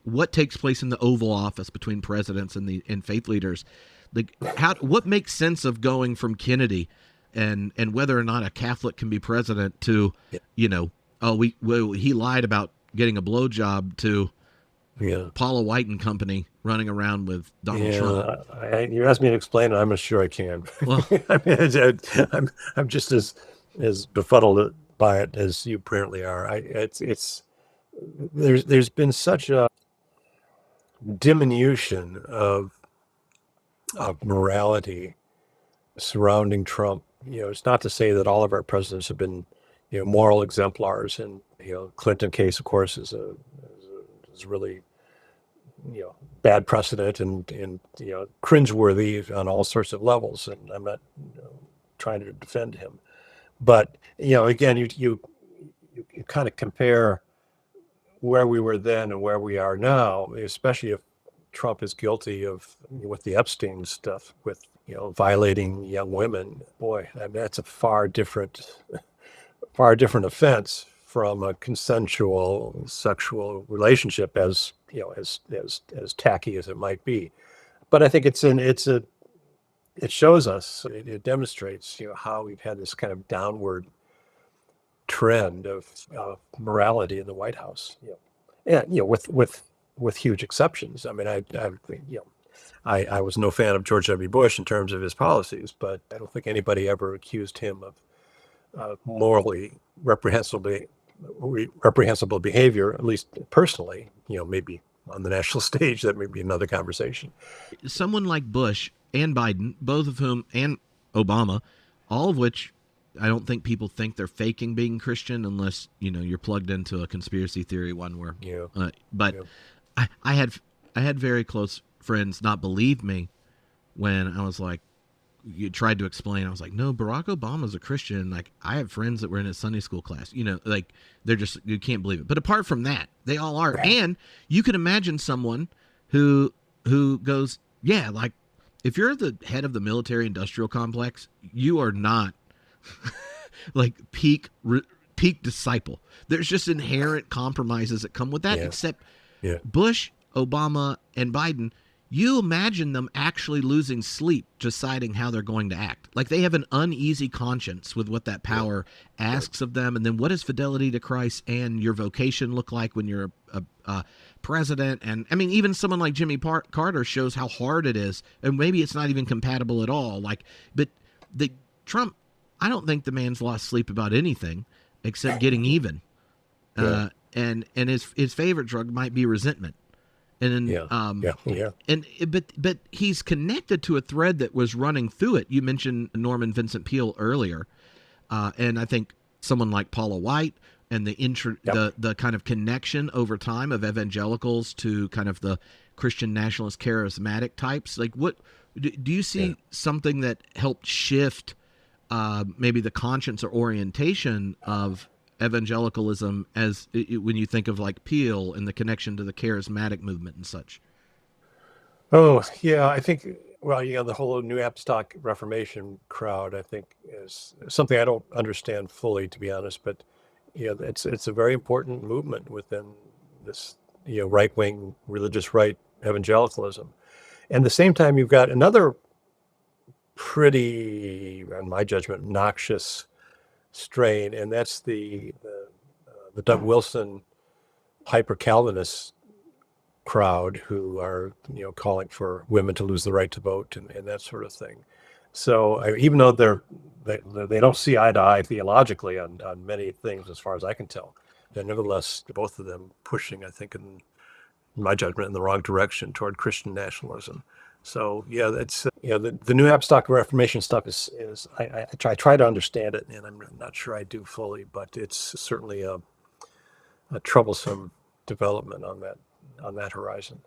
what takes place in the Oval Office between presidents and faith leaders, what makes sense of going from Kennedy and whether or not a Catholic can be president to he lied about getting a blowjob to Paula White and company running around with Donald Trump. You asked me to explain it. I'm not sure I can. Well, I'm just as befuddled by it as you apparently are. There's been such a diminution of morality surrounding Trump. It's not to say that all of our presidents have been moral exemplars. And Clinton case, of course, is really bad precedent and cringeworthy on all sorts of levels. And I'm not trying to defend him, but again, you kind of compare where we were then and where we are now, especially if Trump is guilty of with the Epstein stuff, with violating young women. Boy, I mean, that's a far different offense from a consensual sexual relationship, as as tacky as it might be. But I think it shows us, it demonstrates how we've had this kind of downward trend of morality in the White House. And with huge exceptions. I mean, I was no fan of George W. Bush in terms of his policies, but I don't think anybody ever accused him of morally reprehensible behavior, at least personally. Maybe on the national stage, that may be another conversation. Someone like Bush and Biden, both of whom, and Obama, all of which I don't think people think they're faking being Christian unless you're plugged into a conspiracy theory one where. I had very close friends not believe me when I was like, you tried to explain. I was like, no, Barack Obama's a Christian. Like, I have friends that were in his Sunday school class. Like they're just, you can't believe it. But apart from that, they all are. Right. And you can imagine someone who goes, yeah, like if you're the head of the military industrial complex, you are not like peak disciple. There's just inherent compromises that come with that. Except Bush, Obama, and Biden, you imagine them actually losing sleep deciding how they're going to act. Like they have an uneasy conscience with what that power asks of them. And then what does fidelity to Christ and your vocation look like when you're a president? And I mean, even someone like Jimmy Carter shows how hard it is. And maybe it's not even compatible at all. But Trump, I don't think the man's lost sleep about anything except getting even. And his favorite drug might be resentment. And then, but he's connected to a thread that was running through it. You mentioned Norman Vincent Peale earlier, and I think someone like Paula White and the kind of connection over time of evangelicals to kind of the Christian nationalist charismatic types. Like, what do you see something that helped shift maybe the conscience or orientation of evangelicalism as when you think of like Peale and the connection to the charismatic movement and such? Oh, yeah, I think, well, the whole New Apostolic Reformation crowd, I think, is something I don't understand fully, to be honest, but it's a very important movement within this right-wing religious right evangelicalism. And at the same time, you've got another pretty, in my judgment, noxious strain, and that's the Doug Wilson hyper Calvinist crowd who are calling for women to lose the right to vote and that sort of thing. So even though they don't see eye to eye theologically on many things, as far as I can tell, they're nevertheless both of them pushing, I think, in my judgment, in the wrong direction toward Christian nationalism. So that's the New Apostolic Reformation stuff is I try to understand it, and I'm not sure I do fully, but it's certainly a troublesome development on that horizon.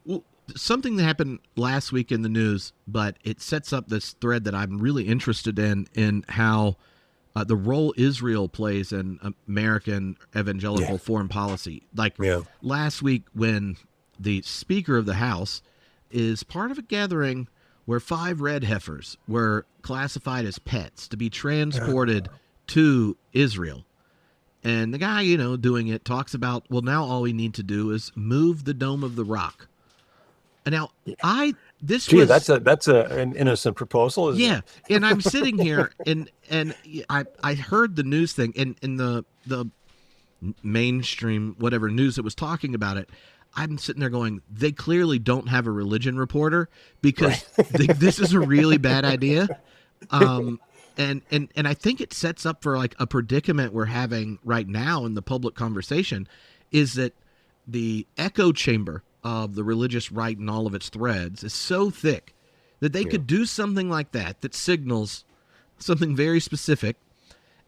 Well, something that happened last week in the news, but it sets up this thread that I'm really interested in how the role Israel plays in American evangelical foreign policy. Like last week when the Speaker of the House is part of a gathering where 5 red heifers were classified as pets to be transported to Israel. And the guy, doing it talks about, well, now all we need to do is move the Dome of the Rock. And now that's an innocent proposal, isn't it? And I'm sitting here and I heard the news thing and the mainstream, whatever news that was talking about it. I'm sitting there going, they clearly don't have a religion reporter because this is a really bad idea. And I think it sets up for like a predicament we're having right now in the public conversation is that the echo chamber of the religious right and all of its threads is so thick that they could do something like that signals something very specific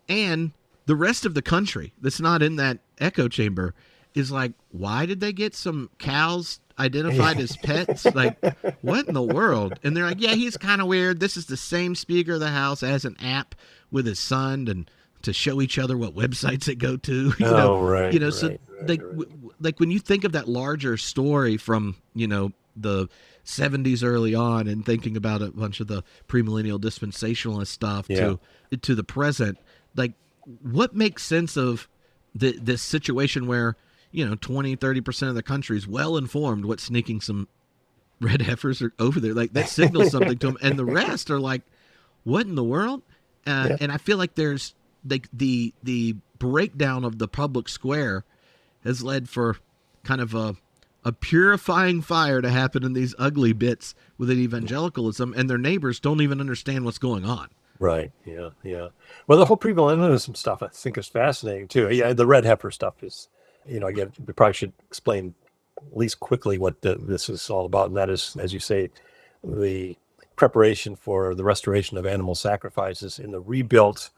and the rest of the country that's not in that echo chamber is like, why did they get some cows identified as pets? Like, what in the world? And they're like, yeah, he's kind of weird. This is the same Speaker of the House as an app with his son and to show each other what websites they go to. Oh, right, So right, like, right. like when you think of that larger story from, the 70s early on and thinking about a bunch of the premillennial dispensationalist stuff Yeah. to the present, like what makes sense of this situation where 20-30% of the country is well informed what's sneaking some red heifers are over there, like that signals something to them, and the rest are like, what in the world? Yeah. And I feel like there's like the breakdown of the public square has led for kind of a purifying fire to happen in these ugly bits within evangelicalism, and their neighbors don't even understand what's going on. Right. Yeah. Yeah. Well, the whole premillennialism stuff I think is fascinating too. Yeah, the red heifer stuff is, again, we probably should explain at least quickly what this is all about, and that is, as you say, the preparation for the restoration of animal sacrifices in the rebuilt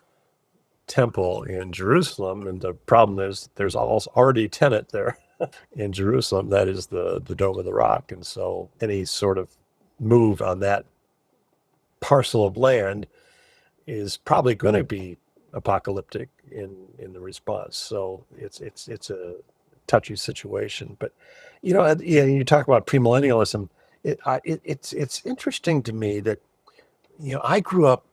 temple in Jerusalem. And the problem is there's already a tenant there in Jerusalem, that is the Dome of the Rock, and so any sort of move on that parcel of land is probably going to be apocalyptic in the response. So it's a touchy situation. But you talk about premillennialism. It's interesting to me that I grew up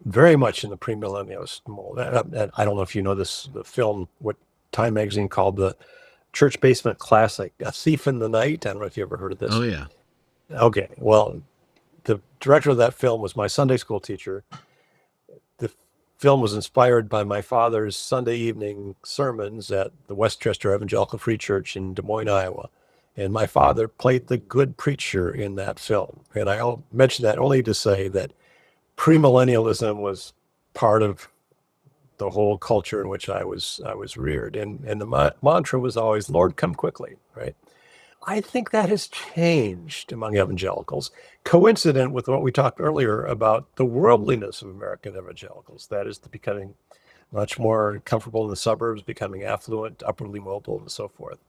very much in the premillennialist mold. And I don't know if you know the film, what Time magazine called the Church Basement Classic, A Thief in the Night. I don't know if you ever heard of this. Oh yeah. Okay, well, the director of that film was my Sunday school teacher. The film was inspired by my father's Sunday evening sermons at the Westchester Evangelical Free Church in Des Moines, Iowa. And my father played the good preacher in that film. And I'll mention that only to say that premillennialism was part of the whole culture in which I was reared. And the mantra was always, Lord, come quickly, right? I think that has changed among evangelicals, coincident with what we talked earlier about the worldliness of American evangelicals. That is, becoming much more comfortable in the suburbs, becoming affluent, upwardly mobile, and so forth.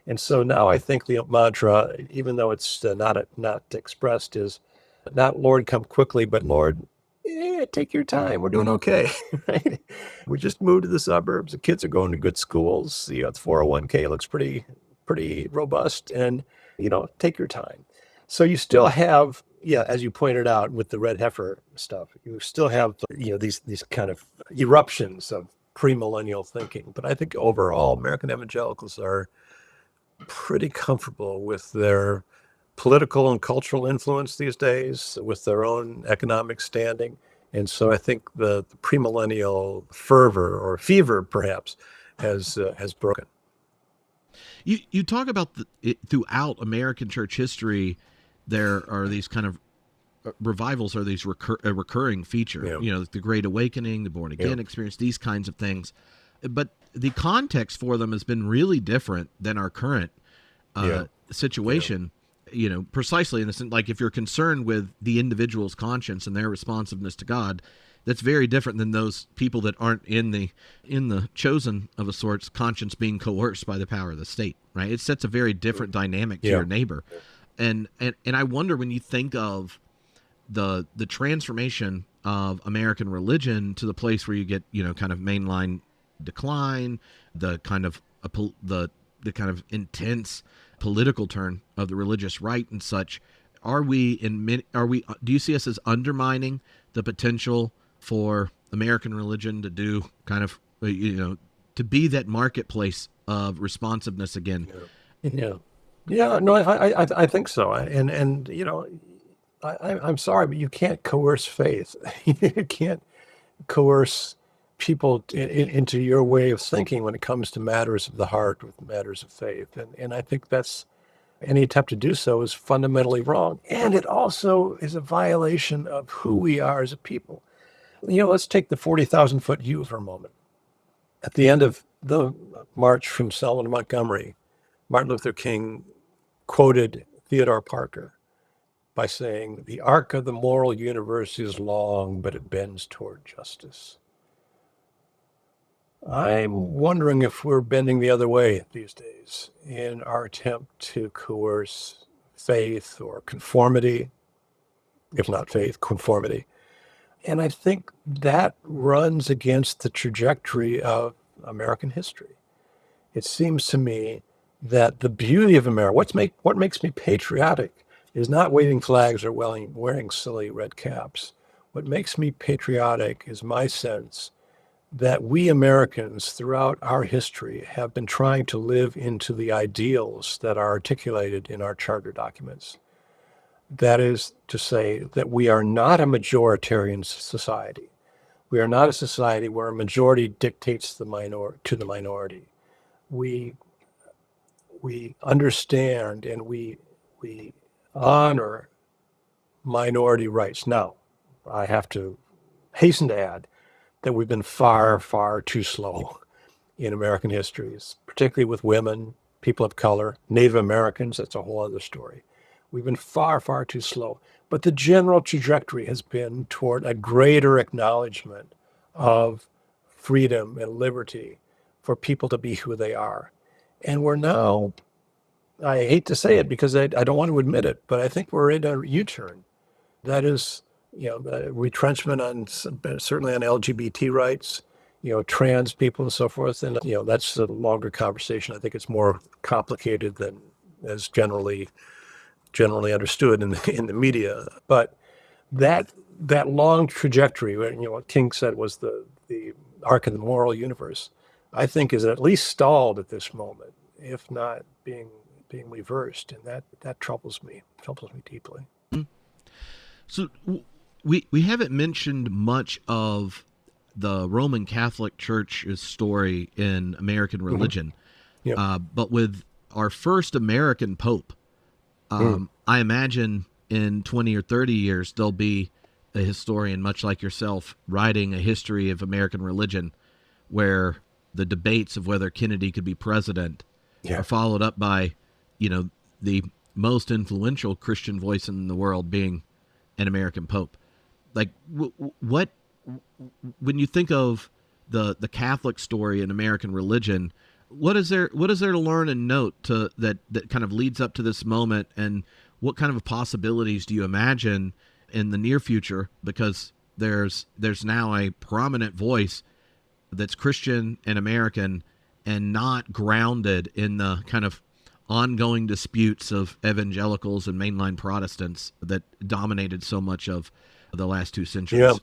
And so now I think the mantra, even though it's not expressed, is not Lord, come quickly, but Lord, take your time. We're doing okay, right? We just moved to the suburbs. The kids are going to good schools. The 401k looks pretty robust, and take your time. So you still have, as you pointed out with the red heifer stuff, you still have these kind of eruptions of premillennial thinking. But I think overall, American evangelicals are pretty comfortable with their political and cultural influence these days, with their own economic standing. And so I think the premillennial fervor or fever, perhaps, has broken. You talk about throughout American church history, there are these kind of revivals are these recurring feature. Yeah. The Great Awakening, the Born Again Yeah. experience, these kinds of things. But the context for them has been really different than our current situation. Precisely in the sense, like if you're concerned with the individual's conscience and their responsiveness to God, that's very different than those people that aren't in the chosen of a sort's conscience being coerced by the power of the state, right? It sets a very different dynamic to your neighbor. And I wonder, when you think of the transformation of American religion to the place where you get, kind of mainline decline, the kind of the kind of intense political turn of the religious right and such, do you see us as undermining the potential for American religion to do kind of, to be that marketplace of responsiveness again? Yeah. No, I think so. And I'm sorry, but you can't coerce faith. You can't coerce people into your way of thinking when it comes to matters of the heart, with matters of faith. And I think that's, any attempt to do so is fundamentally wrong. And it also is a violation of who we are as a people. Let's take the 40,000-foot view for a moment. At the end of the march from Selma to Montgomery, Martin Luther King quoted Theodore Parker by saying, "The arc of the moral universe is long, but it bends toward justice." I'm wondering if we're bending the other way these days in our attempt to coerce faith or conformity, if not faith, conformity. And I think that runs against the trajectory of American history. It seems to me that the beauty of America, what makes me patriotic, is not waving flags or wearing silly red caps. What makes me patriotic is my sense that we Americans throughout our history have been trying to live into the ideals that are articulated in our charter documents. That is to say that we are not a majoritarian society. We are not a society where a majority dictates to the minority. We understand and we honor minority rights. Now, I have to hasten to add that we've been far, far too slow in American histories, particularly with women, people of color, Native Americans. That's a whole other story. We've been far, far too slow. But the general trajectory has been toward a greater acknowledgement of freedom and liberty for people to be who they are. And we're now, I hate to say it because I don't want to admit it, but I think we're in a U-turn. That is, retrenchment on certainly on LGBT rights, trans people and so forth. And, that's a longer conversation. I think it's more complicated than as generally understood in the media. But that long trajectory, what King said was the arc of the moral universe, I think is at least stalled at this moment, if not being reversed. And that troubles me deeply. So we haven't mentioned much of the Roman Catholic Church's story in American religion, but with our first American Pope, I imagine in 20 or 30 years there'll be a historian, much like yourself, writing a history of American religion where the debates of whether Kennedy could be president are followed up by, the most influential Christian voice in the world being an American Pope. Like, what when you think of the Catholic story in American religion, what is there to learn and note that kind of leads up to this moment, and what kind of possibilities do you imagine in the near future? Because there's now a prominent voice that's Christian and American and not grounded in the kind of ongoing disputes of evangelicals and mainline Protestants that dominated so much of the last 2 centuries.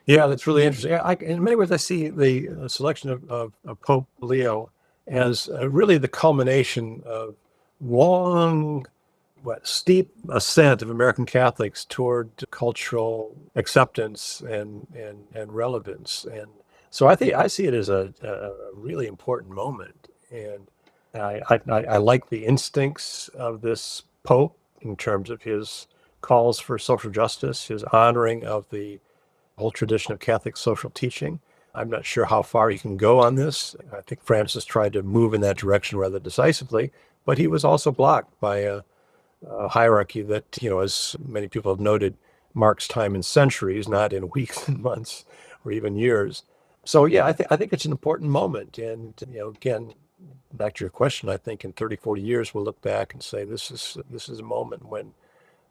Yeah, that's really interesting. In many ways, I see the selection of Pope Leo as really the culmination of long, steep ascent of American Catholics toward cultural acceptance and relevance. And so I see it as a really important moment. And I like the instincts of this Pope in terms of his calls for social justice, his honoring of the whole tradition of Catholic social teaching. I'm not sure how far he can go on this. I think Francis tried to move in that direction rather decisively, but he was also blocked by a hierarchy that, as many people have noted, marks time in centuries, not in weeks and months or even years. So yeah, I think it's an important moment. And again, back to your question, I think in 30, 40 years we'll look back and say this is a moment when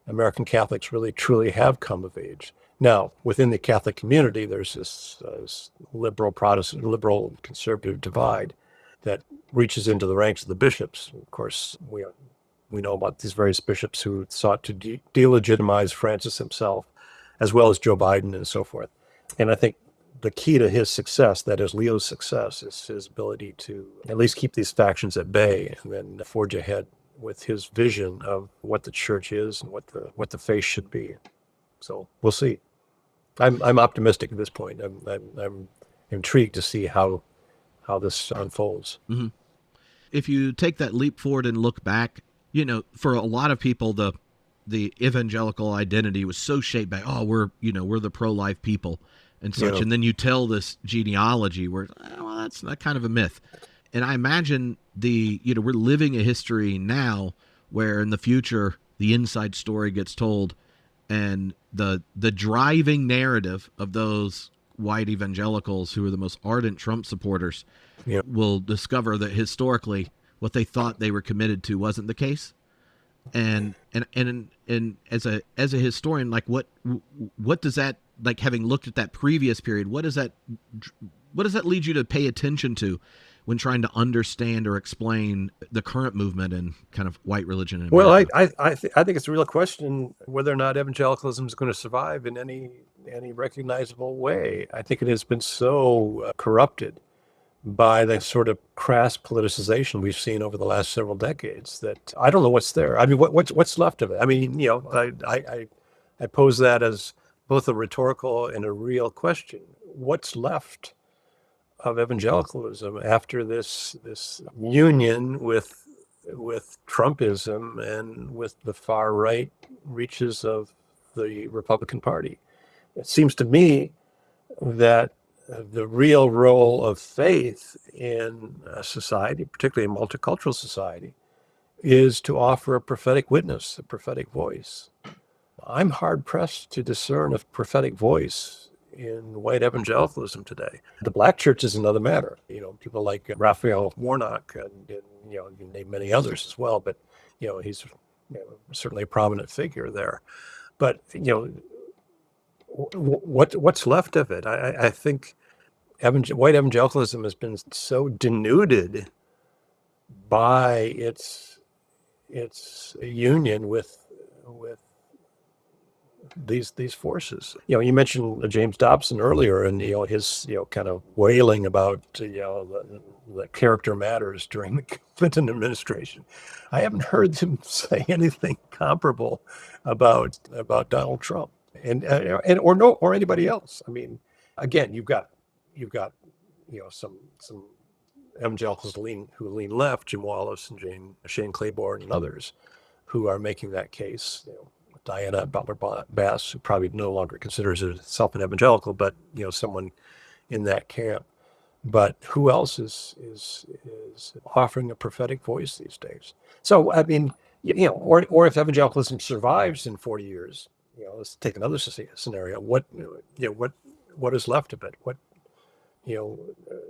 American Catholics really truly have come of age. Now, within the Catholic community, there's this liberal Protestant, liberal conservative divide that reaches into the ranks of the bishops. Of course, we know about these various bishops who sought to delegitimize Francis himself, as well as Joe Biden and so forth. And I think the key to his success, that is Leo's success, is his ability to at least keep these factions at bay and then forge ahead with his vision of what the church is and what the faith should be. So we'll see. I'm optimistic at this point. I'm intrigued to see how this unfolds. Mm-hmm. If you take that leap forward and look back, for a lot of people, the evangelical identity was so shaped by, we're the pro-life people and such. And then you tell this genealogy where, that's not kind of a myth. And I imagine we're living a history now where in the future, the inside story gets told and the driving narrative of those white evangelicals who are the most ardent Trump supporters Yeah. will discover that historically what they thought they were committed to wasn't the case. And as a historian, like what does that, like, having looked at that previous period, what does that lead you to pay attention to when trying to understand or explain the current movement and kind of white religion in America? Well, I think it's a real question whether or not evangelicalism is going to survive in any recognizable way. I think it has been so corrupted by the sort of crass politicization we've seen over the last several decades that I don't know what's there. I mean, what's left of it? I mean, I pose that as both a rhetorical and a real question. What's left of evangelicalism after this union with Trumpism and with the far right reaches of the Republican Party? It seems to me that the real role of faith in a society, particularly a multicultural society, is to offer a prophetic witness, a prophetic voice. I'm hard pressed to discern a prophetic voice in white evangelicalism today. The black church is another matter. People like Raphael Warnock, and you name many others as well. But he's certainly a prominent figure there. But what's left of it? I think white evangelicalism has been so denuded by its union with these forces. You mentioned James Dobson earlier, and his kind of wailing about the character matters during the Clinton administration. I haven't heard him say anything comparable about Donald Trump or anybody else. I mean, again, you've got some evangelicals who lean left, Jim Wallace and Shane Claiborne and others, who are making that case. Diana Butler-Bass, who probably no longer considers herself an evangelical, but someone in that camp. But who else is offering a prophetic voice these days? So I mean, or if evangelicalism survives in 40 years, let's take another scenario. What is left of it? What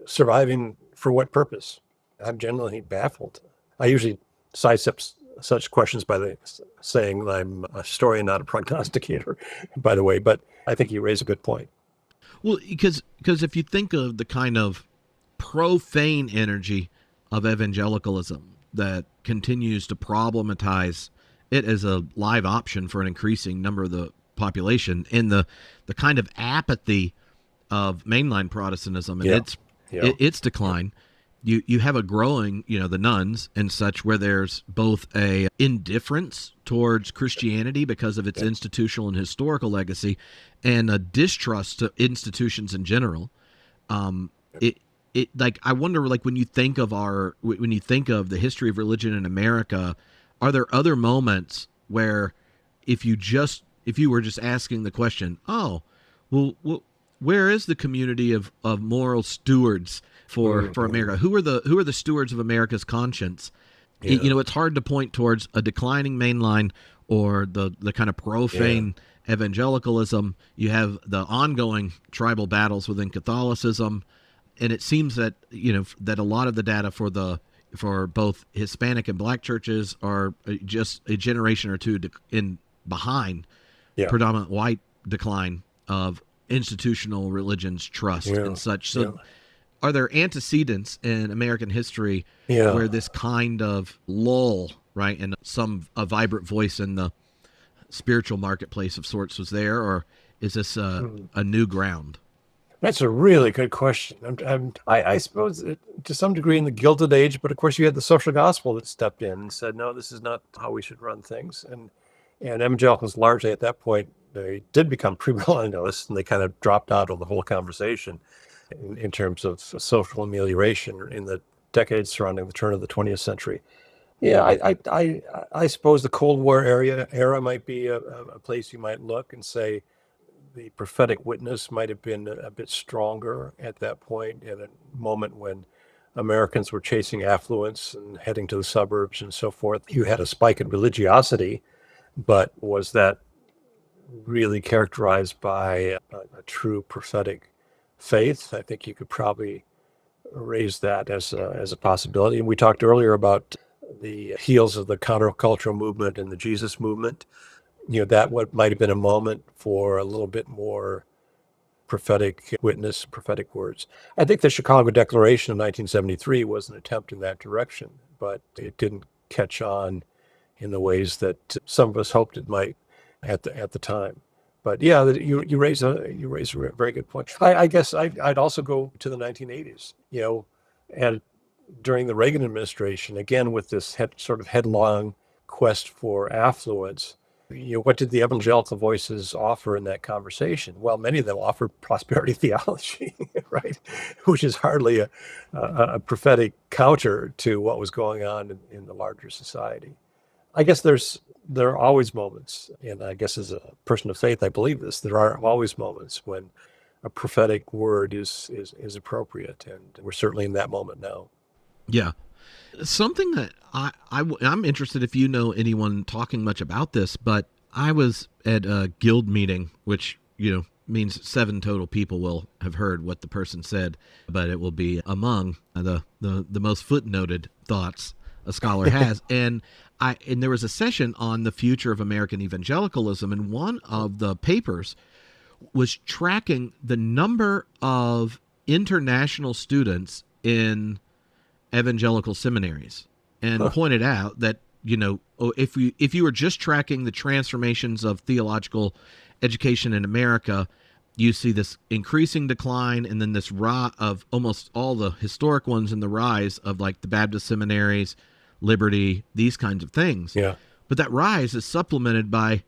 surviving for what purpose? I'm generally baffled. I usually sidestep such questions by saying that I'm a historian, not a prognosticator, by the way, but I think you raise a good point. Well, because if you think of the kind of profane energy of evangelicalism that continues to problematize it as a live option for an increasing number of the population, and the kind of apathy of mainline Protestantism and its decline, you have a growing, the nuns and such, where there's both a indifference towards Christianity because of its institutional and historical legacy, and a distrust to institutions in general. I wonder, like, when you think of the history of religion in America, are there other moments where if you were just asking the question, where is the community of moral stewards for America? Who are the stewards of America's conscience? Yeah. It's hard to point towards a declining mainline or the kind of profane evangelicalism. You have the ongoing tribal battles within Catholicism, and it seems that that a lot of the data for both Hispanic and Black churches are just a generation or two behind predominant white decline of institutional religion's trust and such. So are there antecedents in American history where this kind of lull, right, and a vibrant voice in the spiritual marketplace of sorts was there, or is this a new ground? That's a really good question. I suppose to some degree in the Gilded Age, but of course you had the social gospel that stepped in and said, no, this is not how we should run things. And evangelicals largely at that point, they did become premillennialists, and they kind of dropped out of the whole conversation in terms of social amelioration in the decades surrounding the turn of the 20th century. Yeah, I suppose the Cold War era might be a place you might look and say, the prophetic witness might have been a bit stronger at that point, at a moment when Americans were chasing affluence and heading to the suburbs and so forth. You had a spike in religiosity, but was that really characterized by a true prophetic faith, I think you could probably raise that as a possibility. And we talked earlier about the heels of the countercultural movement and the Jesus movement. That what might have been a moment for a little bit more prophetic witness, prophetic words. I think the Chicago Declaration of 1973 was an attempt in that direction, but it didn't catch on in the ways that some of us hoped it might at the time. But yeah, you raise a very good point. I guess I'd also go to the 1980s, and during the Reagan administration, again with this sort of headlong quest for affluence. What did the evangelical voices offer in that conversation? Well, many of them offered prosperity theology, right, which is hardly a prophetic counter to what was going on in the larger society. I guess there are always moments, and I guess as a person of faith, I believe this. There are always moments when a prophetic word is appropriate, and we're certainly in that moment now. Yeah. Something that I'm interested if you know anyone talking much about this, but I was at a guild meeting, which, means 7 total people will have heard what the person said, but it will be among the most footnoted thoughts a scholar has. And there was a session on the future of American evangelicalism, and one of the papers was tracking the number of international students in evangelical seminaries, and pointed out that if you were just tracking the transformations of theological education in America, you see this increasing decline, and then this rise of almost all the historic ones, and the rise of like the Baptist seminaries, Liberty, these kinds of things. Yeah. But that rise is supplemented by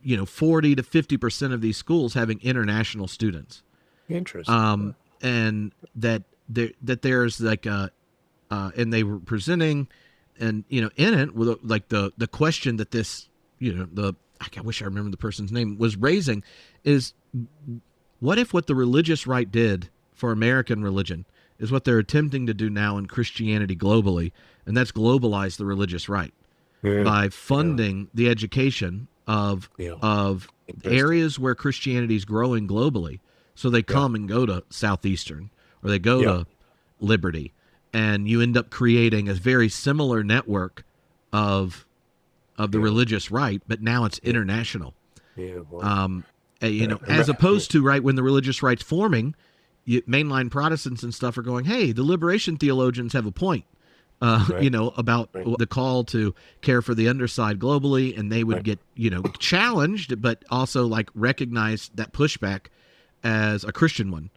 40 to 50% of these schools having international students. Interesting. And that there's like a and they were presenting, and in it with like the question that this I wish I remember the person's name was raising is, what if what the religious right did for American religion is what they're attempting to do now in Christianity globally, and that's globalize the religious right by funding the education of areas where Christianity is growing globally, so they come and go to Southeastern, or they go to Liberty. And you end up creating a very similar network of the religious right, but now it's international. As opposed to when the religious right's forming, mainline Protestants and stuff are going, hey, the liberation theologians have a point, about the call to care for the underside globally, and they would get challenged, but also like recognize that pushback as a Christian one,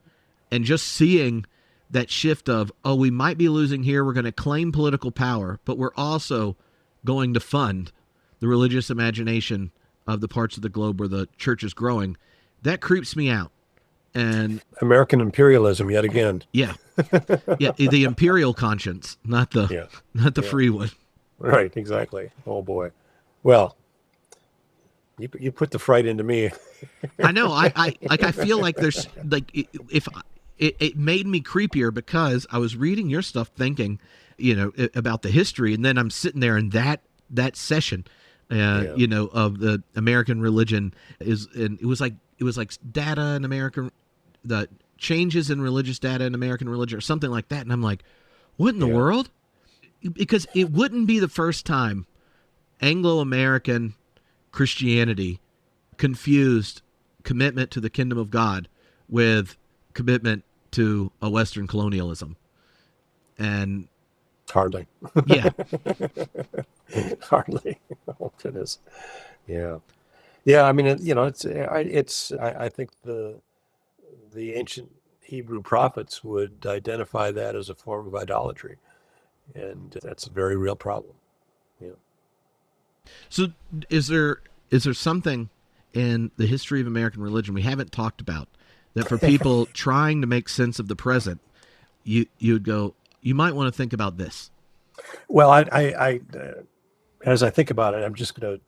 and just seeing that shift of, we might be losing here. We're going to claim political power, but we're also going to fund the religious imagination of the parts of the globe where the church is growing. That creeps me out. And American imperialism yet again. Yeah. Yeah. The imperial conscience, not the free one. Right. Exactly. Oh boy. Well, you put the fright into me. I know. I feel like there's like, it made me creepier because I was reading your stuff thinking, about the history. And then I'm sitting there in that session, of the American religion and it was like data in American, the changes in religious data in American religion or something like that. And I'm like, what in the world? Because it wouldn't be the first time Anglo-American Christianity confused commitment to the kingdom of God with commitment to a Western colonialism. And hardly. Yeah. Hardly. Oh, goodness. Yeah. Yeah. I mean, I think the ancient Hebrew prophets would identify that as a form of idolatry. And that's a very real problem. Yeah. So is there something in the history of American religion we haven't talked about that for people trying to make sense of the present, you'd go, you might want to think about this? Well, I as I think about it, I'm just going to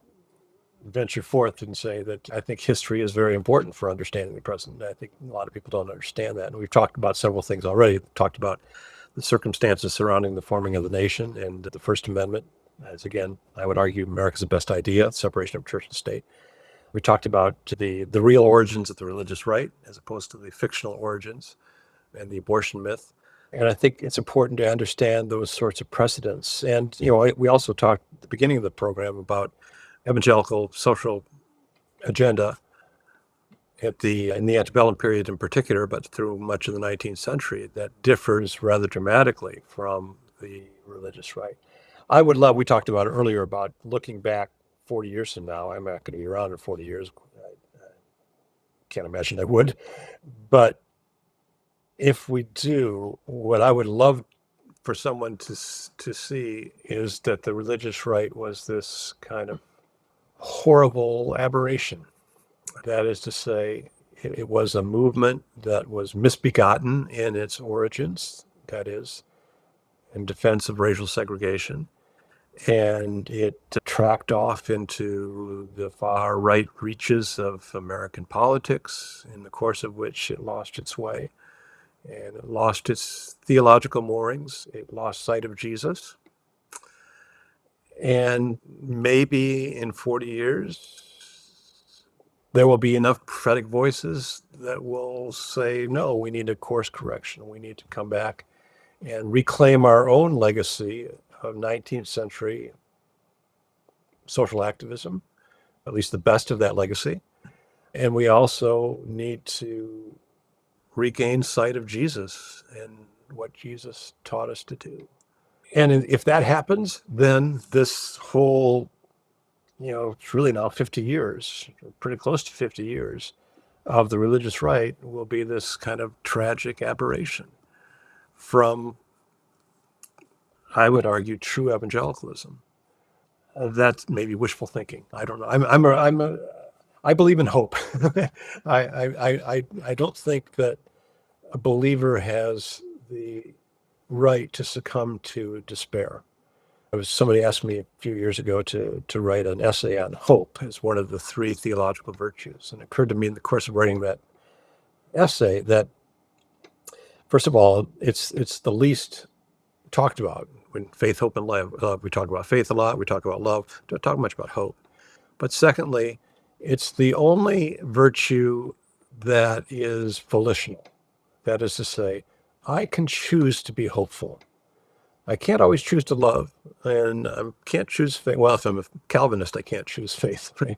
venture forth and say that I think history is very important for understanding the present. I think a lot of people don't understand that. And we've talked about several things already. We've talked about the circumstances surrounding the forming of the nation and the First Amendment, as again, I would argue America's the best idea, separation of church and state. We talked about the real origins of the religious right as opposed to the fictional origins. and the abortion myth. And I think it's important to understand those sorts of precedents. And, we also talked at the beginning of the program about evangelical social agenda in the antebellum period in particular, but through much of the 19th century, that differs rather dramatically from the religious right. We talked about it earlier about looking back 40 years from now. I'm not going to be around in 40 years. I can't imagine I would. But if we do, what I would love for someone to see is that the religious right was this kind of horrible aberration. That is to say, it was a movement that was misbegotten in its origins, that is, in defense of racial segregation. And it tracked off into the far right reaches of American politics, in the course of which it lost its way. And it lost its theological moorings. It lost sight of Jesus. And maybe in 40 years, there will be enough prophetic voices that will say, no, we need a course correction. We need to come back and reclaim our own legacy of 19th century social activism, at least the best of that legacy. And we also need to regain sight of Jesus and what Jesus taught us to do. And if that happens, then this whole, it's really now 50 years, pretty close to 50 years of the religious right will be this kind of tragic aberration from, I would argue, true evangelicalism. That's maybe wishful thinking. I don't know. I believe in hope. I don't think that a believer has the right to succumb to despair. Somebody asked me a few years ago to write an essay on hope as one of the 3 theological virtues. And it occurred to me in the course of writing that essay that, first of all, it's the least talked about. When faith, hope, and love, we talk about faith a lot, we talk about love, don't talk much about hope. But secondly, it's the only virtue that is volitional. That is to say, I can choose to be hopeful. I can't always choose to love, and I can't choose faith. Well, if I'm a Calvinist, I can't choose faith, right?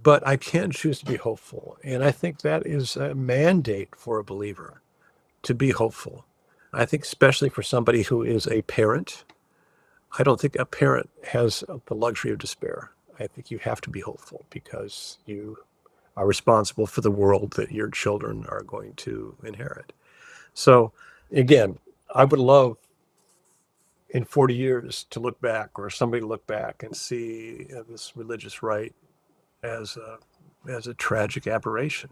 But I can choose to be hopeful. And I think that is a mandate for a believer, to be hopeful. I think especially for somebody who is a parent, I don't think a parent has the luxury of despair. I think you have to be hopeful because you are responsible for the world that your children are going to inherit. So again, I would love in 40 years to look back, or somebody to look back and see this religious right as a tragic aberration.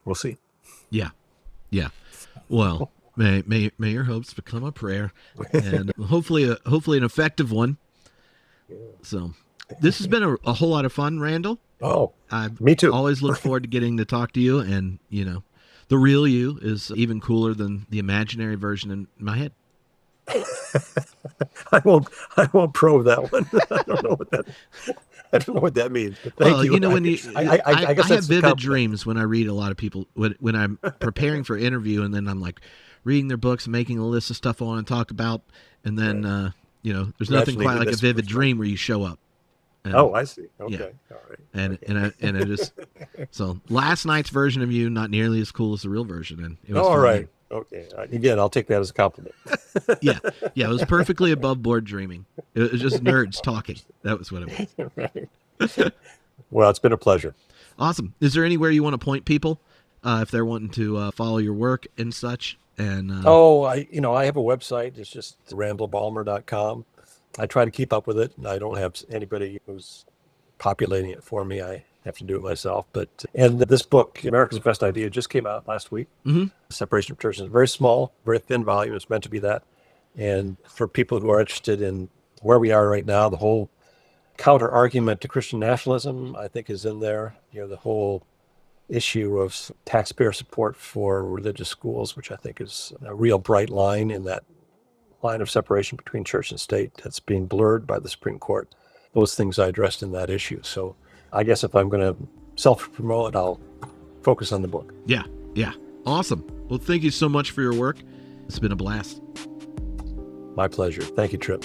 We'll see. Yeah. Well, may your hopes become a prayer, and hopefully an effective one. So, this has been a whole lot of fun, Randall. Oh, me too. Always look forward to getting to talk to you, and the real you is even cooler than the imaginary version in my head. I won't probe that one. I don't know what that means. But thank you. I guess I have vivid dreams when I read a lot of people when I'm preparing for interview, and then I'm like reading their books and making a list of stuff I want to talk about, and then there's nothing quite like a vivid dream where you show up. And, I see. Okay, yeah. All right. And I just so last night's version of you not nearly as cool as the real version, and it was all fun. Right. Okay. Again, I'll take that as a compliment. Yeah. It was perfectly above board dreaming. It was just nerds talking. That was what it was. Right. Well, it's been a pleasure. Awesome. Is there anywhere you want to point people if they're wanting to follow your work and such? And I have a website. It's just randallbalmer.com. I try to keep up with it. I don't have anybody who's populating it for me. I have to do it myself. And this book, America's Best Idea, just came out last week. Mm-hmm. Separation of Churches. Very small, very thin volume. It's meant to be that. And for people who are interested in where we are right now, the whole counter argument to Christian nationalism, I think, is in there. The whole issue of taxpayer support for religious schools, which I think is a real bright line in that line of separation between church and state that's being blurred by the Supreme Court. Those things I addressed in that issue. So I guess if I'm going to self-promote, I'll focus on the book. Yeah. Awesome. Well, thank you so much for your work. It's been a blast. My pleasure. Thank you, Trip.